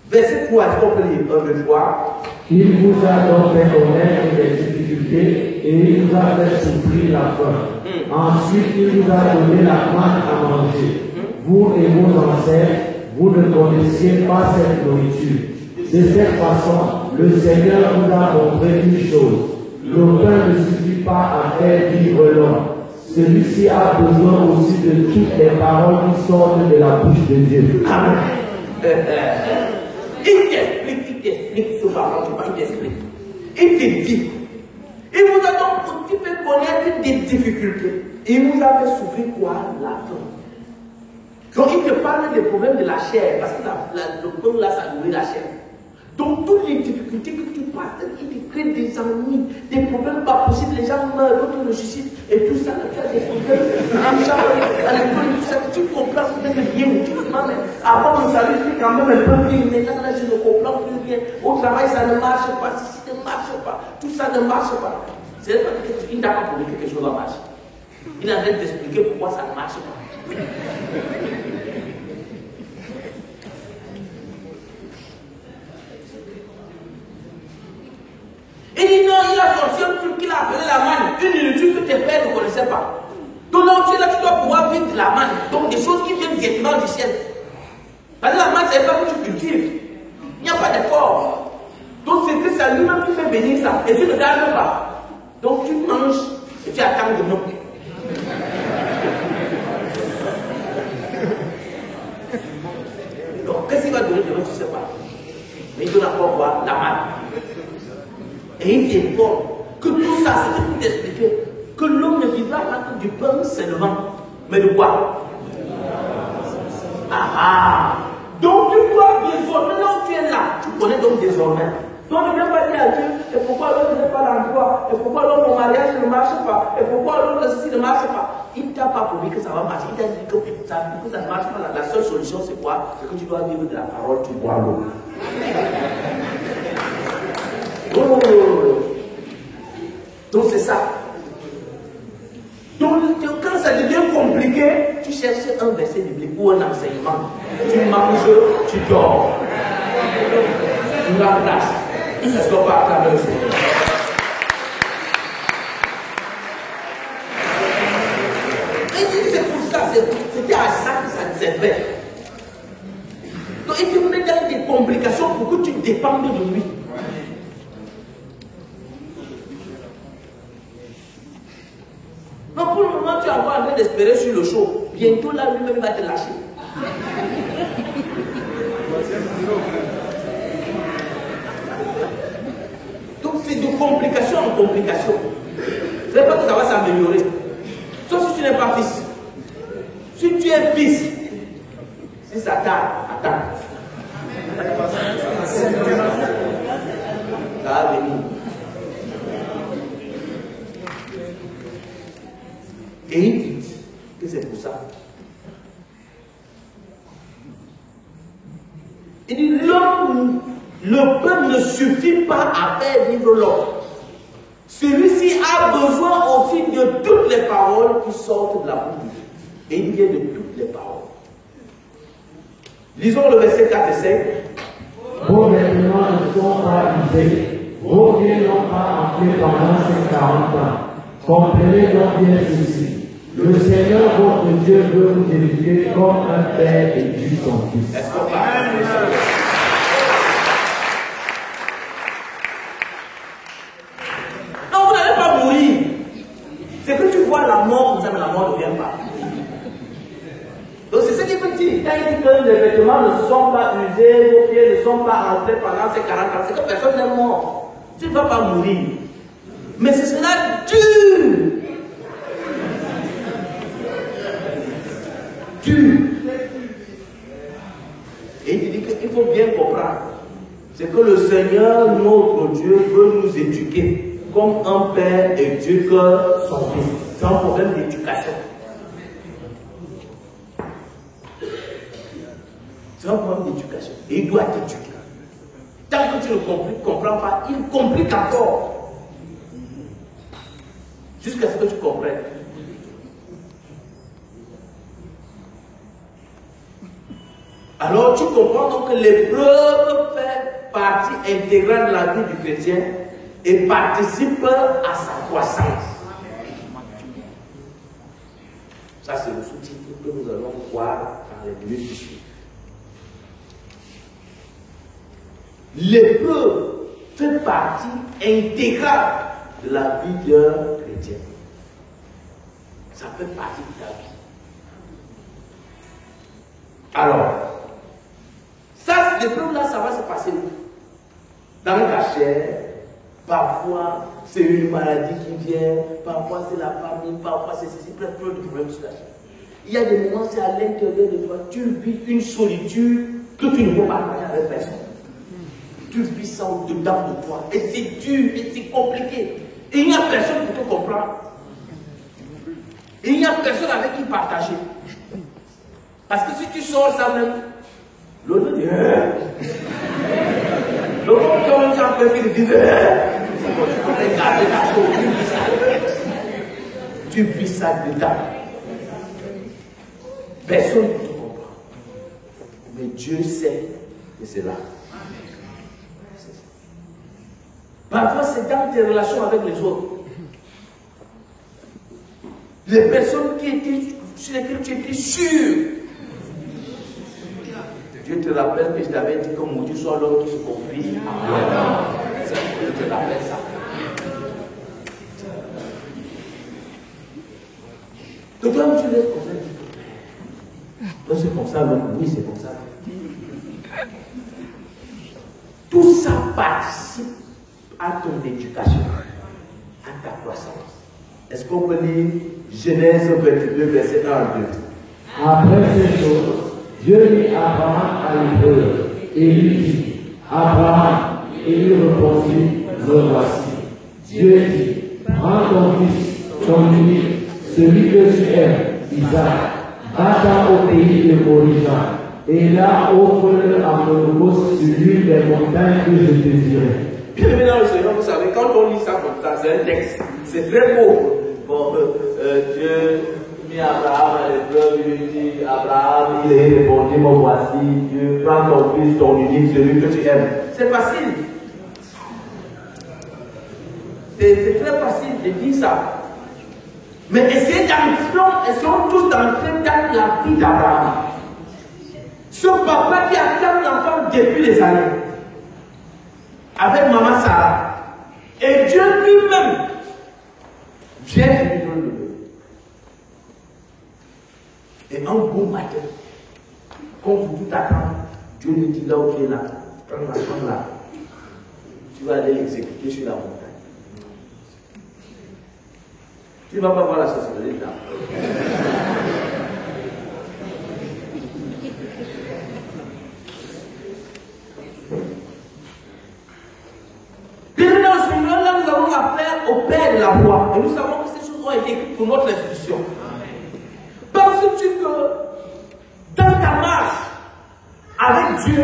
Verset 3, est-ce qu'on peut lire 1, 2, 3. Il vous a donc fait connaître des difficultés et il vous a fait souffrir la faim. Ensuite, il vous a donné la manne à manger. Vous et vos ancêtres, vous ne connaissiez pas cette nourriture. De cette façon, le Seigneur vous a montré une chose. Le pain ne suffit pas à faire vivre l'homme. Celui-ci a besoin aussi de toutes les paroles qui sortent de la bouche de Dieu. Amen. Il t'explique ce parole, il t'explique. Il te dit. Il vous a donc un petit peu connaître des difficultés. Il vous a fait souffrir quoi? La faim. Donc il te parle des problèmes de la chair, parce que le pain là, ça nourrit la chair. Donc toutes les difficultés que tu passes, il te crée des ennuis, des problèmes pas possibles, les gens meurent, d'autres ressuscitent, et tout ça, tu as des problèmes, à l'école, tout ça, tu comprends peut-être bien, tu comprends, mais avant mon salut, je suis quand même un peu bien, maintenant là, je ne comprends plus rien, au travail, ça ne marche pas, ceci ne marche pas, tout ça ne marche pas. C'est pas qu'il n'a pas prouvé que quelque chose va marcher. Il est en train d'expliquer pourquoi ça ne marche pas. Il dit non, il a sorti un truc qu'il a appelé la manne, une nourriture que tes pères ne connaissaient pas. Donc là où tu es là, tu dois pouvoir vivre de la manne. Donc des choses qui viennent directement du ciel. Parce que la manne, c'est pas que tu cultives. Il n'y a pas d'effort. Donc c'est que c'est lui-même qui fait venir ça. Et tu ne gardes pas. Donc tu manges et tu attends de nous. Donc qu'est-ce qu'il va donner demain, tu ne sais pas. Mais il donne encore quoi? La manne. Et il t'informe que tout ça, c'est pour t'expliquer que l'homme ne vivra pas que du pain seulement, mais de quoi? Donc tu dois désormais, là où tu es là, tu connais donc désormais. Donc ne viens pas dire à Dieu, et pourquoi l'autre n'est pas l'emploi, et pourquoi l'autre mon mariage ne marche pas, et pourquoi l'autre ceci ne marche pas. Il ne t'a pas promis que ça va marcher, il t'a dit que ça ne marche pas. La seule solution c'est quoi? C'est que tu dois vivre de la parole, tu bois l'eau. Donc c'est ça. Donc quand ça devient compliqué, tu cherches un verset biblique ou un enseignement. Tu manges, tu dors. Tu remplaces. Est-ce qu'on va acclamer le Seigneur? C'est pour ça, c'était à ça que ça servait. Donc il te met dans des complications pour que tu dépendes de lui. Donc pour le moment, tu es encore en train d'espérer sur le show. Bientôt là, lui-même va te lâcher. Donc c'est de complication en complication. Ce n'est pas que ça va s'améliorer. Sauf si tu n'es pas fils. Si tu es fils, si ça tarde, attends. Ça va venir. Et il dit que c'est pour ça. Il dit l'homme, le pain ne suffit pas à faire vivre l'homme. Celui-ci a besoin aussi de toutes les paroles qui sortent de la bouche de Dieu. Et il vient de toutes les paroles. Lisons le verset 4 et 5. Vos vêtements ne sont pas usés, vos pieds n'ont pas enflé pendant ces 40 ans. Comprenez donc bien ceci. Le Seigneur votre Dieu veut vous éduquer comme un père éduque son fils. Est-ce qu'on parle? Non, vous n'allez pas mourir. C'est que tu vois la mort comme ça, mais la mort ne vient pas. Donc c'est ce qu'il veut dire. Quand il dit que les vêtements ne sont pas usés, vos pieds ne sont pas entrés pendant ces 40 ans, c'est que personne n'est mort. Tu ne vas pas mourir. Mais ce sera dur. Dur. Et il dit qu'il faut bien comprendre. C'est que le Seigneur, notre Dieu, veut nous éduquer comme un père éduque son fils. C'est un problème d'éducation. C'est un problème d'éducation. Et il doit t'éduquer. Tant que tu ne comprends pas, il complique encore. Jusqu'à ce que tu comprennes. Alors tu comprends donc que l'épreuve fait partie intégrale de la vie du chrétien et participe à sa croissance. Ça c'est le sous-titre que nous allons voir dans les minutes qui suivent. L'épreuve fait partie intégrale de la vie d'un chrétien. Ça fait partie de ta vie. Alors, ça, l'épreuve-là, ça va se passer où? Dans la chair. Parfois, c'est une maladie qui vient. Parfois, c'est la famille. Parfois, c'est ceci. Plein de problèmes sur la chair. Il y a des moments, c'est à l'intérieur de toi. Tu vis une solitude que tu ne peux pas partager avec personne. Tu vis ça au-dedans de toi. Et c'est dur, et c'est compliqué. Et il n'y a personne pour te comprendre. Et il n'y a personne avec qui partager. Parce que si tu sors ça même, l'autre dit l'autre comme tu as peur qu'il dise tu vis ça dedans. Personne ne te comprend. Mais Dieu sait que c'est là. Parfois, c'est dans tes relations avec les autres. Les personnes qui étaient, sur lesquelles tu étais sûr. Dieu te rappelle que je t'avais dit que mon Dieu soit l'homme qui se confie. Je te rappelle ça. Donc, quand tu laisses comme ça, donc c'est comme ça, oui, c'est comme ça. Tout ça participe à ton éducation, à ta croissance. Est-ce qu'on peut lire Genèse 22, verset 1 à 2? Après ces choses, Dieu dit à Abraham à l'Hébreu, et lui dit, Abraham, et il répondit, me voici. Dieu dit, prends ton fils, ton unique, celui que tu aimes, Isaac, va-t'en au pays de Moriah, et là offre-le à mon sur l'une des montagnes que je te dirai. Bien aimé dans le Seigneur, vous savez, quand on lit ça comme ça, c'est un texte, c'est très beau. Bon, Dieu mit Abraham à l'épreuve, il lui dit, Abraham, il est répondu, me voici, Dieu, prends ton fils, ton unique, celui que tu aimes. C'est facile. C'est très facile de dire ça. Mais essayons tous d'entrer dans la vie d'Abraham. Ce papa qui attend l'enfant depuis des années, avec maman Sarah, et Dieu lui-même vient lui donner le bébé. Et un beau matin, quand tout attend, Dieu lui dit là où tu es là, prends la femme là, tu vas aller l'exécuter sur la montagne. Tu ne vas pas voir la sorcellerie là. Bienvenue dans le Seigneur, là nous avons affaire au Père de la foi. Et nous savons que ces choses ont été écrites pour notre institution. Penses-tu que dans ta marche avec Dieu,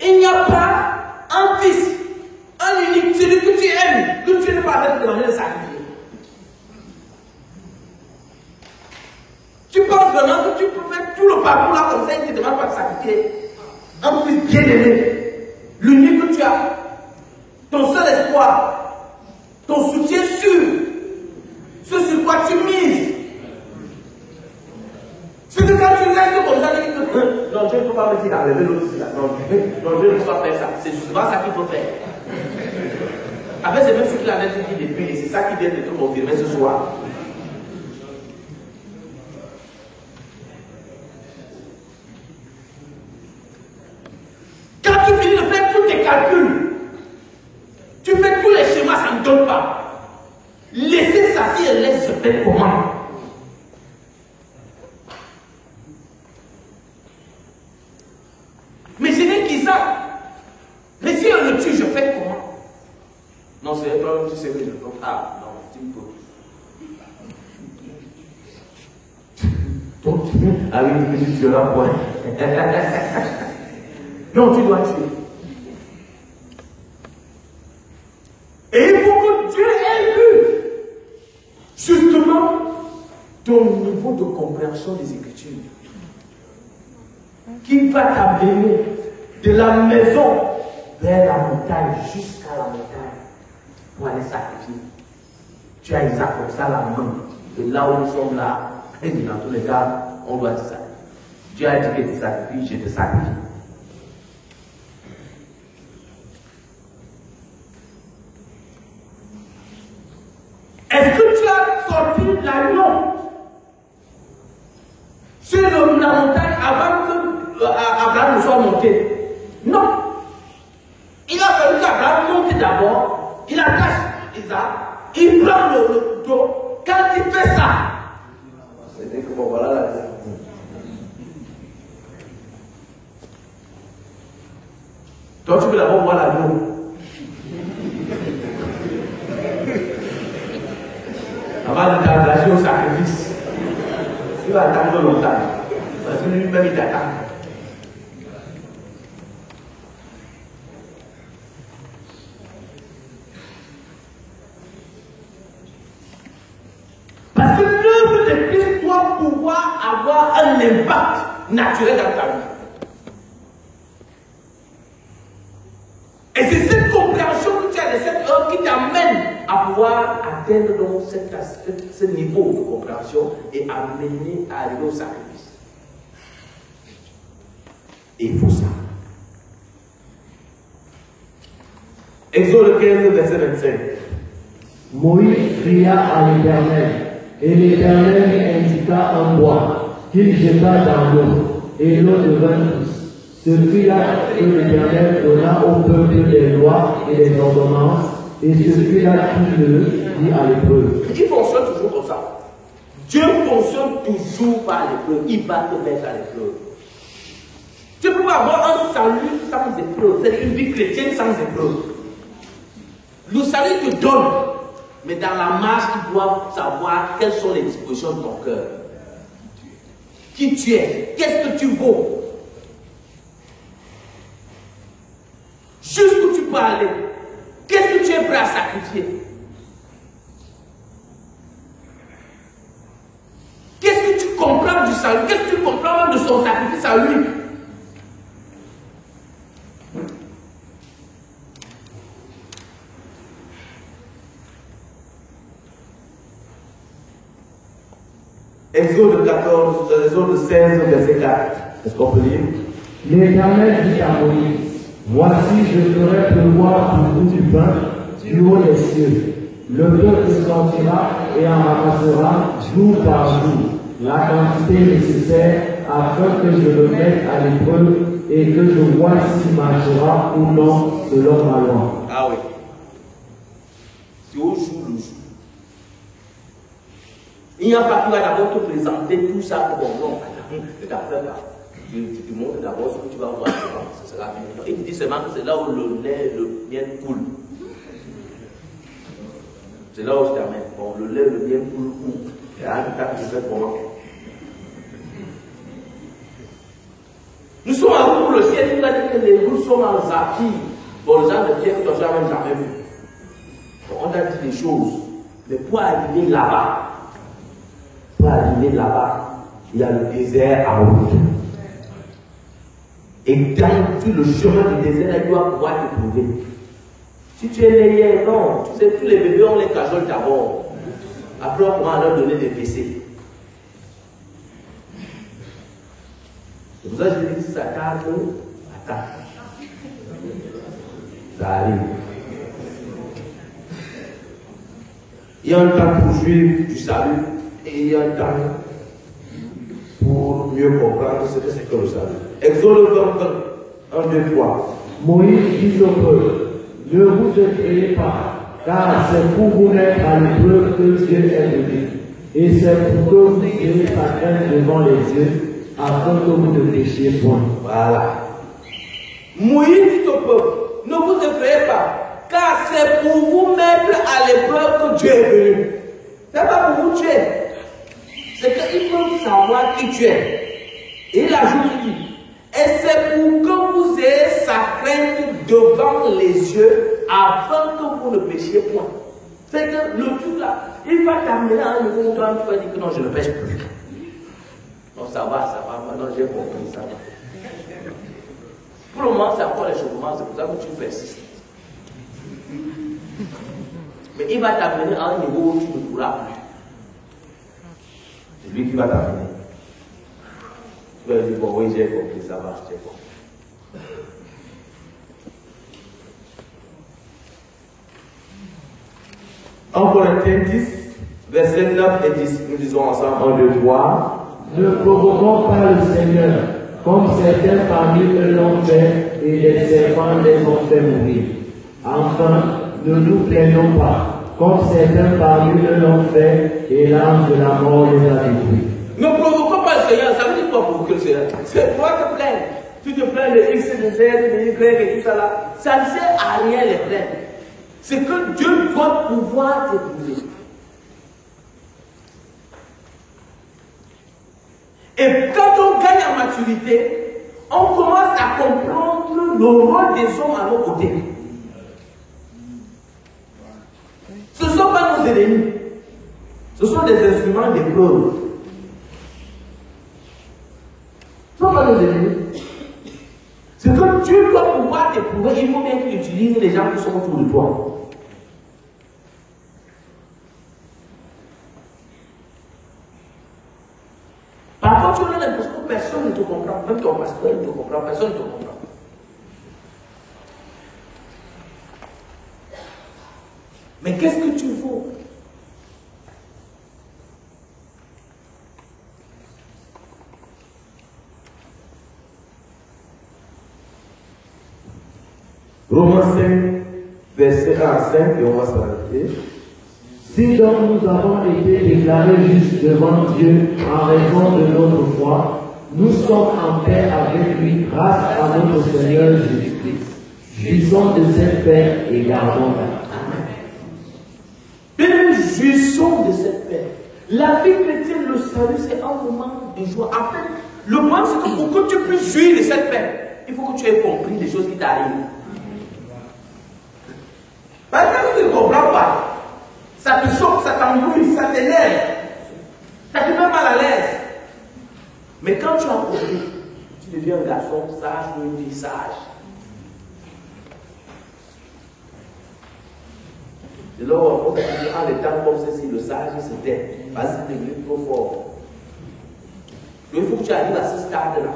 il n'y a pas un fils, un unique, celui que tu aimes, que tu n'es pas avec te demander de sacrifier? Tu penses vraiment que tu peux faire tout le parcours là comme ça, il ne te demande pas de sacrifier un fils bien aimé, l'unique que tu as, ton seul espoir, ton soutien sûr, ce sur quoi tu mises. non, Dieu ne peut pas me dire d'enlever l'autre ici. Non, Dieu ne peut pas faire ça. C'est justement ça qu'il faut faire. En fait, c'est même ce qu'il a dit depuis, et c'est ça qui vient de te confirmer ce soir. Quand tu finis de faire tous tes calculs, tu fais tous les schémas, ça ne donne pas. Laissez ça, si elle laisse se faire comment? Mais je n'ai qui ça. Mais si on le tue, je fais comment? Non, c'est un problème, tu sais que je peux. Ah, non, tu peux. Donc, ah oui, tu tueras point. Non, tu dois tuer. Et il faut que Dieu ait vu justement ton niveau de compréhension des Écritures qui va t'amener de la maison vers la montagne jusqu'à la montagne pour aller sacrifier. Tu as Isaac comme ça la main. Et là où nous sommes là, et dans tous les cas, on doit te sacrifier. Dieu a dit que tu sacrifies, je te sacrifie. Est-ce que tu as sorti l'agneau sur la montagne avant que Abraham ne soit monté? Non. Il a fallu qu'Abraham monte d'abord, il attache Isaac, il prend le couteau. Quand il fait ça, c'est que bon, voilà la raison. Donc tu peux d'abord voir l'agneau. Avant de t'engager au sacrifice, il va attendre longtemps. Parce que lui-même il t'attend. Parce que l'œuvre de Christ doit pouvoir avoir un impact naturel dans ta vie. Et c'est cette compréhension que tu as de cette œuvre qui t'amène à pouvoir atteindre donc ce niveau de compréhension et amener à arriver au sacrifice. Et il faut ça. Exode 15, verset 25. Moïse cria à l'Éternel, et l'Éternel lui indiqua un bois qu'il jeta dans l'eau, et l'eau devint douce. Ce fut là que l'Éternel donna au peuple des lois et des ordonnances, et ce fut là qu'il le dit à l'épreuve. Il fonctionne toujours comme ça. Dieu fonctionne toujours par l'épreuve. Il va te mettre à l'épreuve. Tu ne peux pas avoir un salut sans épreuve. C'est une vie chrétienne sans épreuve. Le salut te donne, mais dans la marche, tu dois savoir quelles sont les dispositions de ton cœur. Qui tu es, qu'est-ce que tu vaux. Jusqu'où tu peux aller. Qu'est-ce que tu es prêt à sacrifier? Qu'est-ce que tu comprends du salut? Qu'est-ce que tu comprends de son sacrifice à lui? Exode 14, Exode 16, verset 4. Est-ce qu'on peut lire? L'Éternel dit à Moïse, voici, je ferai pleuvoir pour vous du pain du haut des cieux. Le peuple sortira et en ramassera jour par jour la quantité nécessaire afin que je le mette à l'épreuve et que je vois s'il marchera ou non selon ma loi. Ah oui. C'est au jour le jour. Il n'y a pas qui va d'abord te présenter tout ça pour bon, non, ne t'appelle pas. Tu te montres d'abord ce que tu vas voir, ce sera bien. Il te dit seulement que c'est là où le lait, le miel coule. C'est là où je t'amène. Bon, le lait, le miel coule où? Et à tu fais comment? Nous sommes en route pour le ciel, il a dit que les routes sont en zappi. Bon, les gens de pierre que tu n'as jamais vu. Bon, on a dit des choses. Mais pour arriver là-bas, il y a le désert en route. Et dans le chemin du désert, il doit pouvoir te prouver. Si tu es né hier, non. Tu sais, tous les bébés, on les cajole d'abord. Après, on pourra leur donner des WC. C'est pour ça que je dis si ça tarde, attends. Ça arrive. Il y a un temps pour jouir du salut et il y a un temps pour mieux comprendre ce que c'est que le salut. Exode 20, 1, 2, 3. Moïse dit au peuple, ne vous effrayez pas, car c'est pour vous mettre à l'épreuve que Dieu est venu. Et c'est pour que vous ayez sa crainte devant les yeux, afin que vous ne péchiez point. Voilà. Moïse dit au peuple, ne vous effrayez pas, car c'est pour vous mettre à l'épreuve que Dieu est venu. Ce n'est pas pour vous tuer. C'est qu'il faut savoir qui tu es. Et il ajoute, il dit, et c'est pour que vous ayez sa crainte devant les yeux, afin que vous ne péchiez point. C'est que le truc là, il va t'amener à un niveau où tu vas dire que non, je ne pêche plus. Non, ça va, maintenant j'ai compris, ça va. Pour le moment, c'est encore les changements, c'est pour ça que tu persistes. Mais il va t'amener à un niveau où tu ne pourras plus. C'est lui qui va t'amener. Tu vas dire, bon, oui, j'ai compris, ça va, j'ai compris. En Corinthiens 10, versets 9 et 10, nous disons ensemble, 1, 2, 3. Ne provoquons pas le Seigneur, comme certains parmi eux l'ont fait, et les serpents les ont fait mourir. Enfin, ne nous plaignons pas, comme certains parmi eux l'ont fait, et l'âme de la mort les a détruits. Ne provoquons pas le Seigneur, ça veut dire quoi provoquer le Seigneur? C'est toi te plaindre. Tu te plains de X, de Z, de Y et tout ça là. Ça ne sert à rien les plaindre. C'est que Dieu doit pouvoir t'épouser. Et quand on gagne en maturité, on commence à comprendre le rôle des hommes à nos côtés. Ce ne sont pas nos ennemis. Ce sont des instruments d'épreuve. Ce ne sont pas nos ennemis. C'est que Dieu doit pouvoir t'éprouver, il faut bien qu'il utilise les gens qui sont autour de toi. Par contre, tu as l'impression que personne ne te comprend, même ton pasteur ne te comprend, personne ne te comprend. Mais qu'est-ce que tu vaux? Romains 5, verset 1 à 5, et on va s'arrêter. Si donc nous avons été déclarés justes devant Dieu en raison de notre foi, nous sommes en paix avec lui grâce à notre Seigneur Jésus-Christ. Jouissons de cette paix et gardons-la. Bien, jouissons de cette paix. La vie chrétienne, le salut, c'est un moment de joie. En fait, le problème, c'est que pour que tu puisses jouir de cette paix, il faut que tu aies compris les choses qui t'arrivent. Parce que tu ne comprends pas. Ça te choque, ça t'embrouille, ça t'énerve. Ça te met mal à l'aise. Mais quand tu as compris, tu deviens un garçon sage ou une fille sage. C'est là où on peut dire, en les temps comme ceci, le sage se tait. Parce que c'est devenu trop fort. Donc il faut que tu arrives à ce stade-là.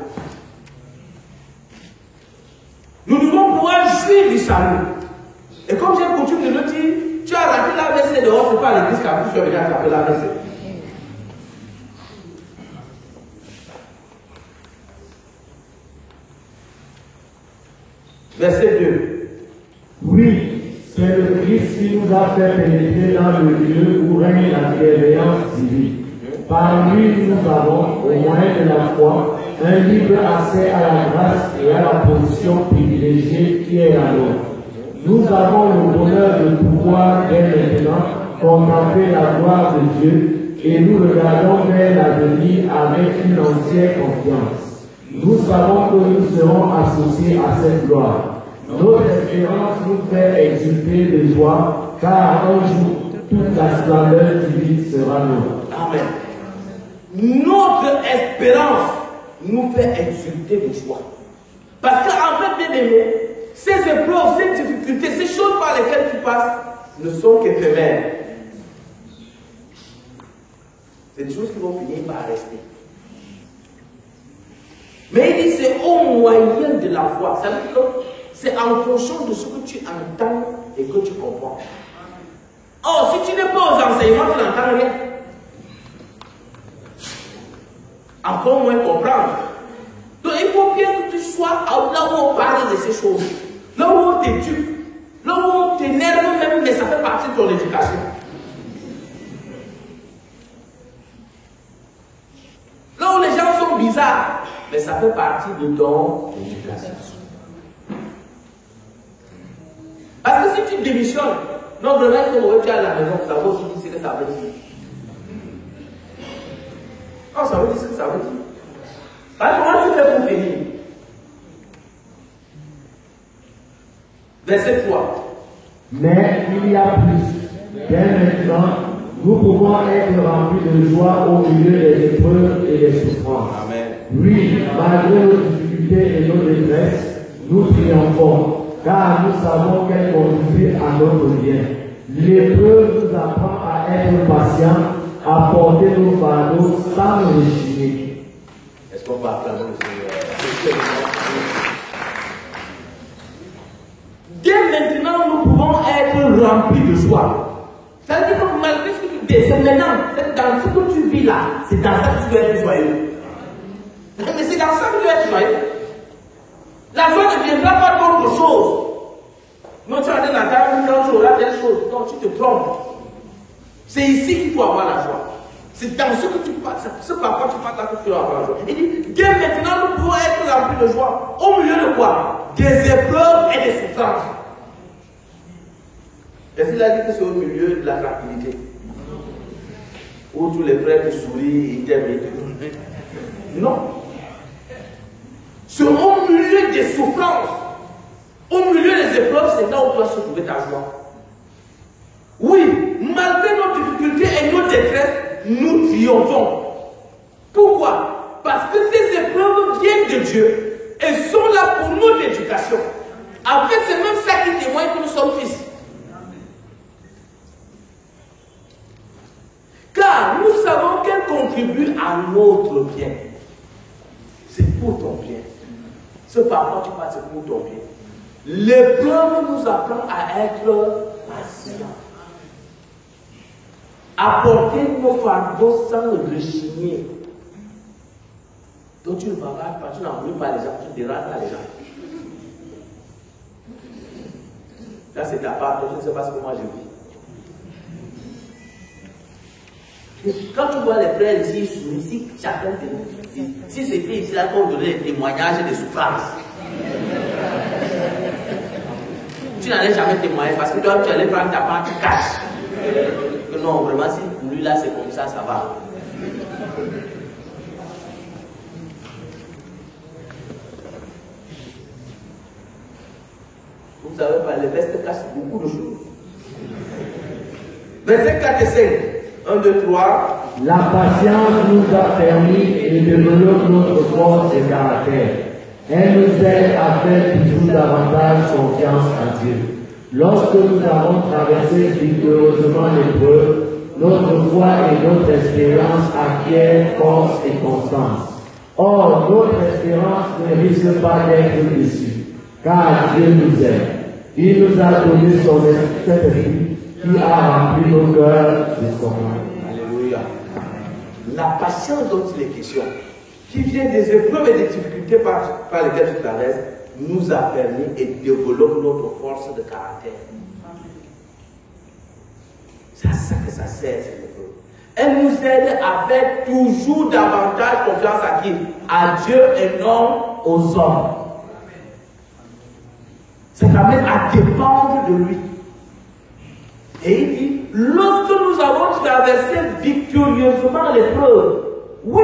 Nous devons pouvoir jouir du salut. Et comme j'ai coutume de le dire, tu as raté l'AVC dehors, c'est pas à l'église qu'à plus tu as déjà attrapé l'AVC. Verset 2. Oui, c'est le Christ qui nous a fait pénétrer dans le lieu où règne la bienveillance divine. Par lui, nous avons, au moyen de la foi, un libre accès à la grâce et à la position privilégiée qui est la nôtre. Nous avons le bonheur de pouvoir, dès maintenant, contempler la gloire de Dieu et nous regardons vers l'avenir avec une entière confiance. Nous savons que nous serons associés à cette gloire. Notre espérance nous fait exulter de joie, car un jour, toute la splendeur divine sera nôtre. Amen. Notre espérance nous fait exulter de joie. Parce qu'en fait, bien aimé, ces épreuves, ces difficultés, ces choses par lesquelles tu passes ne sont qu'éphémères. C'est des choses qui vont finir par rester. Mais il dit c'est au moyen de la foi. Ça veut dire que c'est en fonction de ce que tu entends et que tu comprends. Or, si tu n'es pas aux enseignements, tu n'entends rien. Encore moins comprendre. Donc il faut bien que tu sois là où on parle de ces choses. Là où on t'éduque. Là où on t'énerve même, mais ça fait partie de ton éducation. Là où les gens sont bizarres, mais ça fait partie de ton éducation. Parce que si tu démissionnes, non, vraiment, il faut que tu es à la maison pour savoir ce que ça veut dire. Non, ça veut dire ce que ça veut dire. Alors, comment tu fais pour finir? Verset 3. Mais il y a plus. Dès maintenant, nous pouvons être remplis de joie au milieu des épreuves et des souffrances. Amen. Oui, malgré nos difficultés et nos détresses, nous triomphons, car nous savons qu'elle contribue à notre bien. L'épreuve nous apprend à être patients, à porter nos fardeaux sans nous rechigner. Est-ce qu'on va acclamer le Seigneur? Dès maintenant, nous pouvons être remplis de joie. Ça veut dire que malgré ce que tu dis, c'est maintenant, c'est dans ce que tu vis là, c'est dans ça que tu dois être joyeux. Mais c'est dans ça que tu dois être joyeux. La joie ne viendra pas d'autre chose. Non, tu as dit la table, tu auras telle chose. Non, tu te trompes. C'est ici qu'il faut avoir la joie. C'est dans ce que tu passes, ce par quoi tu passes là que tu dois avoir la joie. Il dit, dès maintenant, nous pouvons être remplis de joie. Au milieu de quoi? Des épreuves et des souffrances. Est-ce qu'il a dit que c'est au milieu de la tranquillité? Où tous les frères te sourient, ils t'aiment. Non. C'est au milieu des souffrances, au milieu des épreuves, c'est là où tu dois se trouver ta joie. Oui, malgré nos difficultés et nos détresses, nous triomphons. Pourquoi? Parce que ces épreuves viennent de Dieu et sont là pour notre éducation. Après, c'est même ça qui témoigne que nous sommes fils. Car nous savons qu'elle contribue à notre bien. C'est pour ton bien. Ce par quoi tu passes, c'est pour ton bien. L'épreuve nous apprend à être patients. À porter nos fardeaux sans rechigner. Donc tu ne bagarres pas, tu n'embrouilles pas les gens, tu ne déranges pas les gens. Là c'est ta part, je ne sais pas ce que moi je vis. Quand tu vois les frères ici, ici chacun te dit, si c'était ici là qu'on donnait des témoignages et des souffrances, tu n'allais jamais témoigner parce que toi tu allais prendre ta part, tu caches. Que non, vraiment, si pour lui là c'est comme ça, ça va. Vous savez pas, les vestes cachent beaucoup de choses. Verset 4 et 5. 1, 2, 3. La patience nous a permis et développe notre force et caractère. Elle nous aide à faire toujours davantage confiance à Dieu. Lorsque nous avons traversé victorieusement l'épreuve, notre foi et notre espérance acquièrent force et constance. Or, notre espérance ne risque pas d'être déçue, car Dieu nous aime. Il nous a donné son esprit qui a rempli nos cœurs de son amour. Alléluia. La patience dont il est question, qui vient des épreuves et des difficultés par lesquelles tu traverses, nous a permis et développe notre force de caractère. C'est à ça que ça sert, cette épreuve. Elle nous aide à faire toujours davantage confiance à qui? À Dieu et non aux hommes. Ça t'amène à dépendre de lui. Et il dit, lorsque nous avons traversé victorieusement l'épreuve, oui,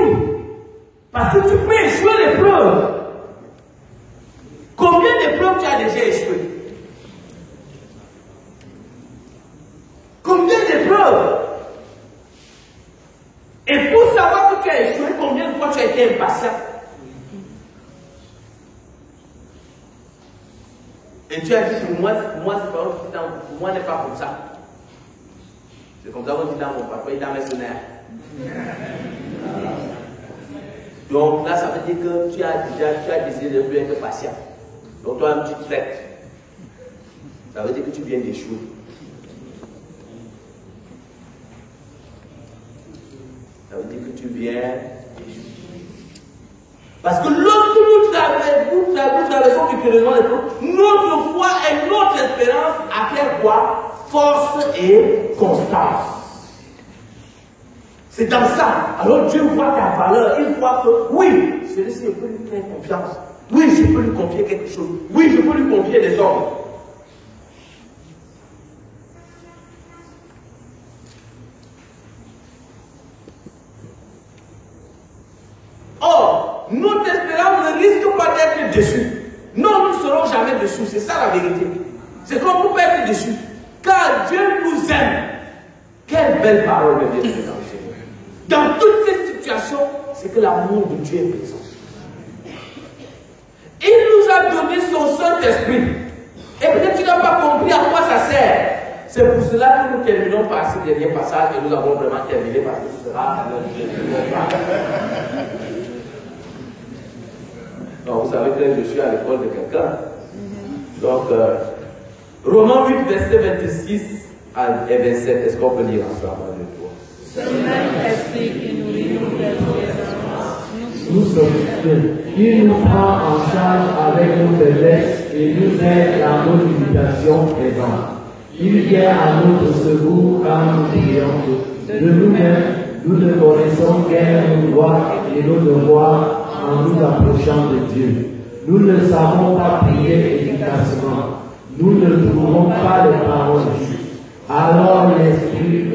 parce que tu peux échouer l'épreuve. Combien d'épreuves tu as déjà échoué? Combien d'épreuves? Et pour savoir que tu as échoué, combien de fois tu as été impatient? Et tu as dit, pour moi c'est pas pour moi, n'est pas comme ça. C'est comme ça qu'on dit dans mon papa, il est dans mes sonnaires. Donc là, ça veut dire que tu as décidé de ne plus être patient. Donc toi-même, tu traites. Ça veut dire que tu viens d'échouer. Ça veut dire que tu viens d'échouer. Parce que lorsque nous traversons victorieusement les choses, notre foi et notre espérance acquièrent quoi? Force et constance. C'est dans ça. Alors Dieu voit ta valeur. Il voit que oui, celui-ci, je peux lui faire confiance. Oui, je peux lui confier quelque chose. Oui, je peux lui confier des hommes. Or, notre espérance ne risque pas d'être déçue. Non, nous ne serons jamais déçus. C'est ça la vérité. C'est comme nous pas être déçus. Car Dieu nous aime. Quelle belle parole de Dieu dans le Seigneur. Dans toutes ces situations, c'est que l'amour de Dieu est présent. Il nous a donné son Saint-Esprit. Et peut-être tu n'as pas compris à quoi ça sert. C'est pour cela que nous terminons par ce dernier passage et nous avons vraiment terminé parce que ce sera notre dernier passage. Donc, vous savez que je suis à l'école de quelqu'un. Donc, Romains 8, verset 26 et 27. Est-ce qu'on peut lire ensemble avec toi? Ce même esprit qui nourrit nos espérances, Nous sommes Dieu. Il nous prend en charge avec nos faiblesses et nous aide dans nos limitations présentes. Il vient à notre secours quand nous prions. De nous-mêmes, nous ne connaissons guère nos droits et nos devoirs en nous approchant de Dieu. Nous ne savons pas prier efficacement. Nous ne trouvons pas les paroles justes. Alors l'Esprit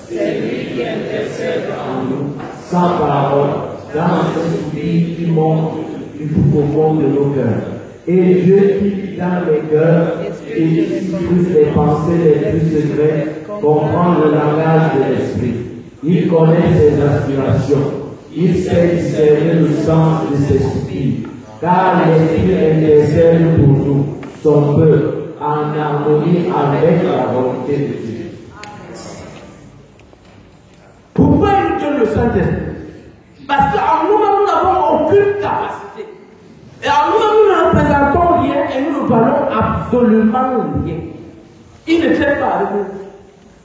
c'est lui qui intercède en nous, sans parole, dans ce souffle qui monte du plus profond de nos cœurs. Et Dieu qui vit dans les cœurs et qui pousse les pensées les plus secrètes, comprend le langage de l'Esprit. Il connaît ses aspirations. Il sait discerner le sens de ses soupirs. Car l'Esprit intercède pour nous, son peuple, en harmonie avec la volonté de Dieu. Pourquoi il nous donne le Saint-Esprit? Parce qu'en nous-mêmes, nous n'avons aucune capacité. Et en nous-mêmes, nous ne représentons rien et nous ne valons absolument rien. Il ne traite pas avec nous.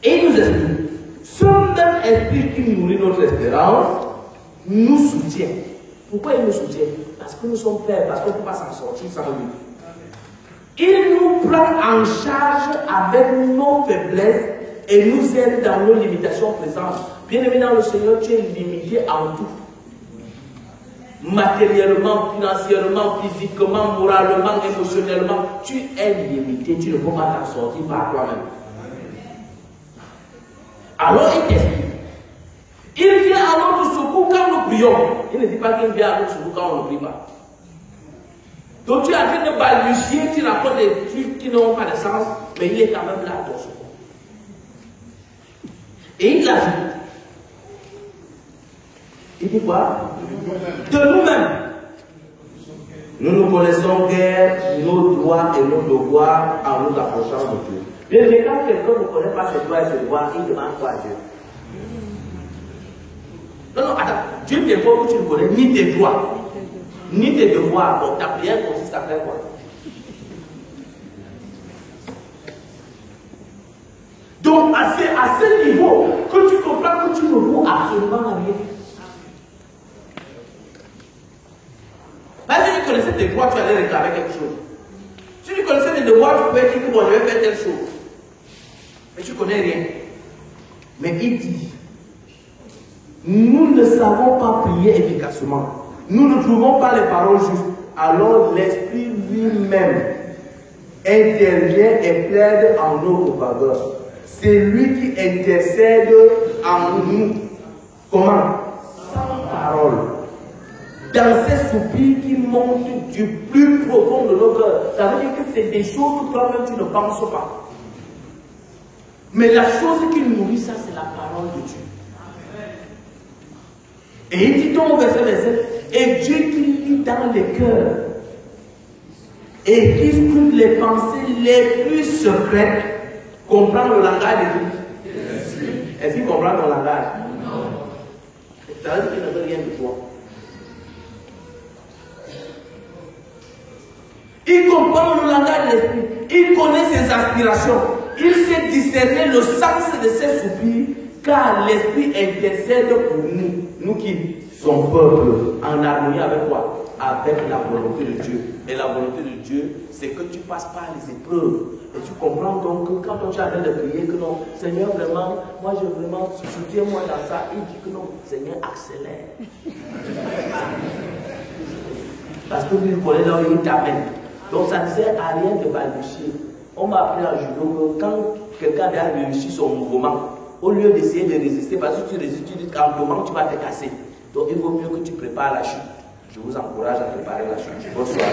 Et il nous explique. Ce même esprit qui nourrit notre espérance nous soutient. Pourquoi il nous soutient? Parce que nous sommes frères, parce qu'on ne peut pas s'en sortir sans lui. Il nous prend en charge avec nos faiblesses et nous aide dans nos limitations présentes. Bien aimé dans le Seigneur, tu es limité en tout. Matériellement, financièrement, physiquement, moralement, émotionnellement, tu es limité. Tu ne peux pas t'en sortir par toi-même. Alors il t'explique. Il vient à notre secours quand nous prions. Il ne dit pas qu'il vient à notre secours quand on ne prie pas. Donc tu es en train de balbutier, tu racontes des trucs qui n'ont pas de sens, mais il est quand même là à ton secours. Et il ajoute. Il dit quoi? De nous-mêmes. Nous ne connaissons guère nos droits et nos devoirs en nous approchant de Dieu. Bien, mais quand quelqu'un ne connaît pas ses droits et ses devoirs, il demande quoi à Dieu? Non, non, attends. Dieu ne vient pas que tu ne connais ni tes droits, ni tes devoirs. Donc ta prière consiste à faire quoi? Donc à ce niveau, que tu comprends que tu ne vaux absolument rien. Si tu connaissais tes droits, tu allais réclamer quelque chose. Si tu connaissais tes devoirs, tu pouvais dire que bon, je vais faire telle chose. Mais tu ne connais rien. Mais il dit, nous ne savons pas prier efficacement. Nous ne trouvons pas les paroles justes. Alors l'Esprit lui-même intervient et plaide en notre faveur. C'est lui qui intercède en nous. Comment? Sans parole. Dans ces soupirs qui montent du plus profond de nos cœurs. Ça veut dire que c'est des choses que toi-même tu ne penses pas. Mais la chose qui nourrit ça, c'est la parole de Dieu. Et il dit donc au verset 27, et Dieu qui lit dans les cœurs et qui scrute les pensées les plus secrètes, comprend le langage de Dieu. Est-ce qu'il comprend ton langage? Non. Ça veut dire qu'il ne veut rien de toi. Il comprend le langage de l'esprit. Il connaît ses aspirations. Il sait discerner le sens de ses soupirs, car l'esprit intercède pour nous, nous qui sommes peuple, en harmonie avec quoi? Avec la volonté de Dieu. Et la volonté de Dieu, c'est que tu passes par les épreuves. Et tu comprends donc que quand on t'arrête de prier, que non, Seigneur, vraiment, moi je vraiment, soutiens-moi dans ça. Il dit que non, Seigneur, accélère. Parce que lui, il connaît là où il t'amène. Donc ça ne sert à rien de balbutier. On m'a appris en judo que quand quelqu'un a réussi son mouvement, au lieu d'essayer de résister, parce que tu résistes, tu dis qu'en tombant, tu vas te casser. Donc il vaut mieux que tu prépares la chute. Je vous encourage à préparer la chute. Bonsoir.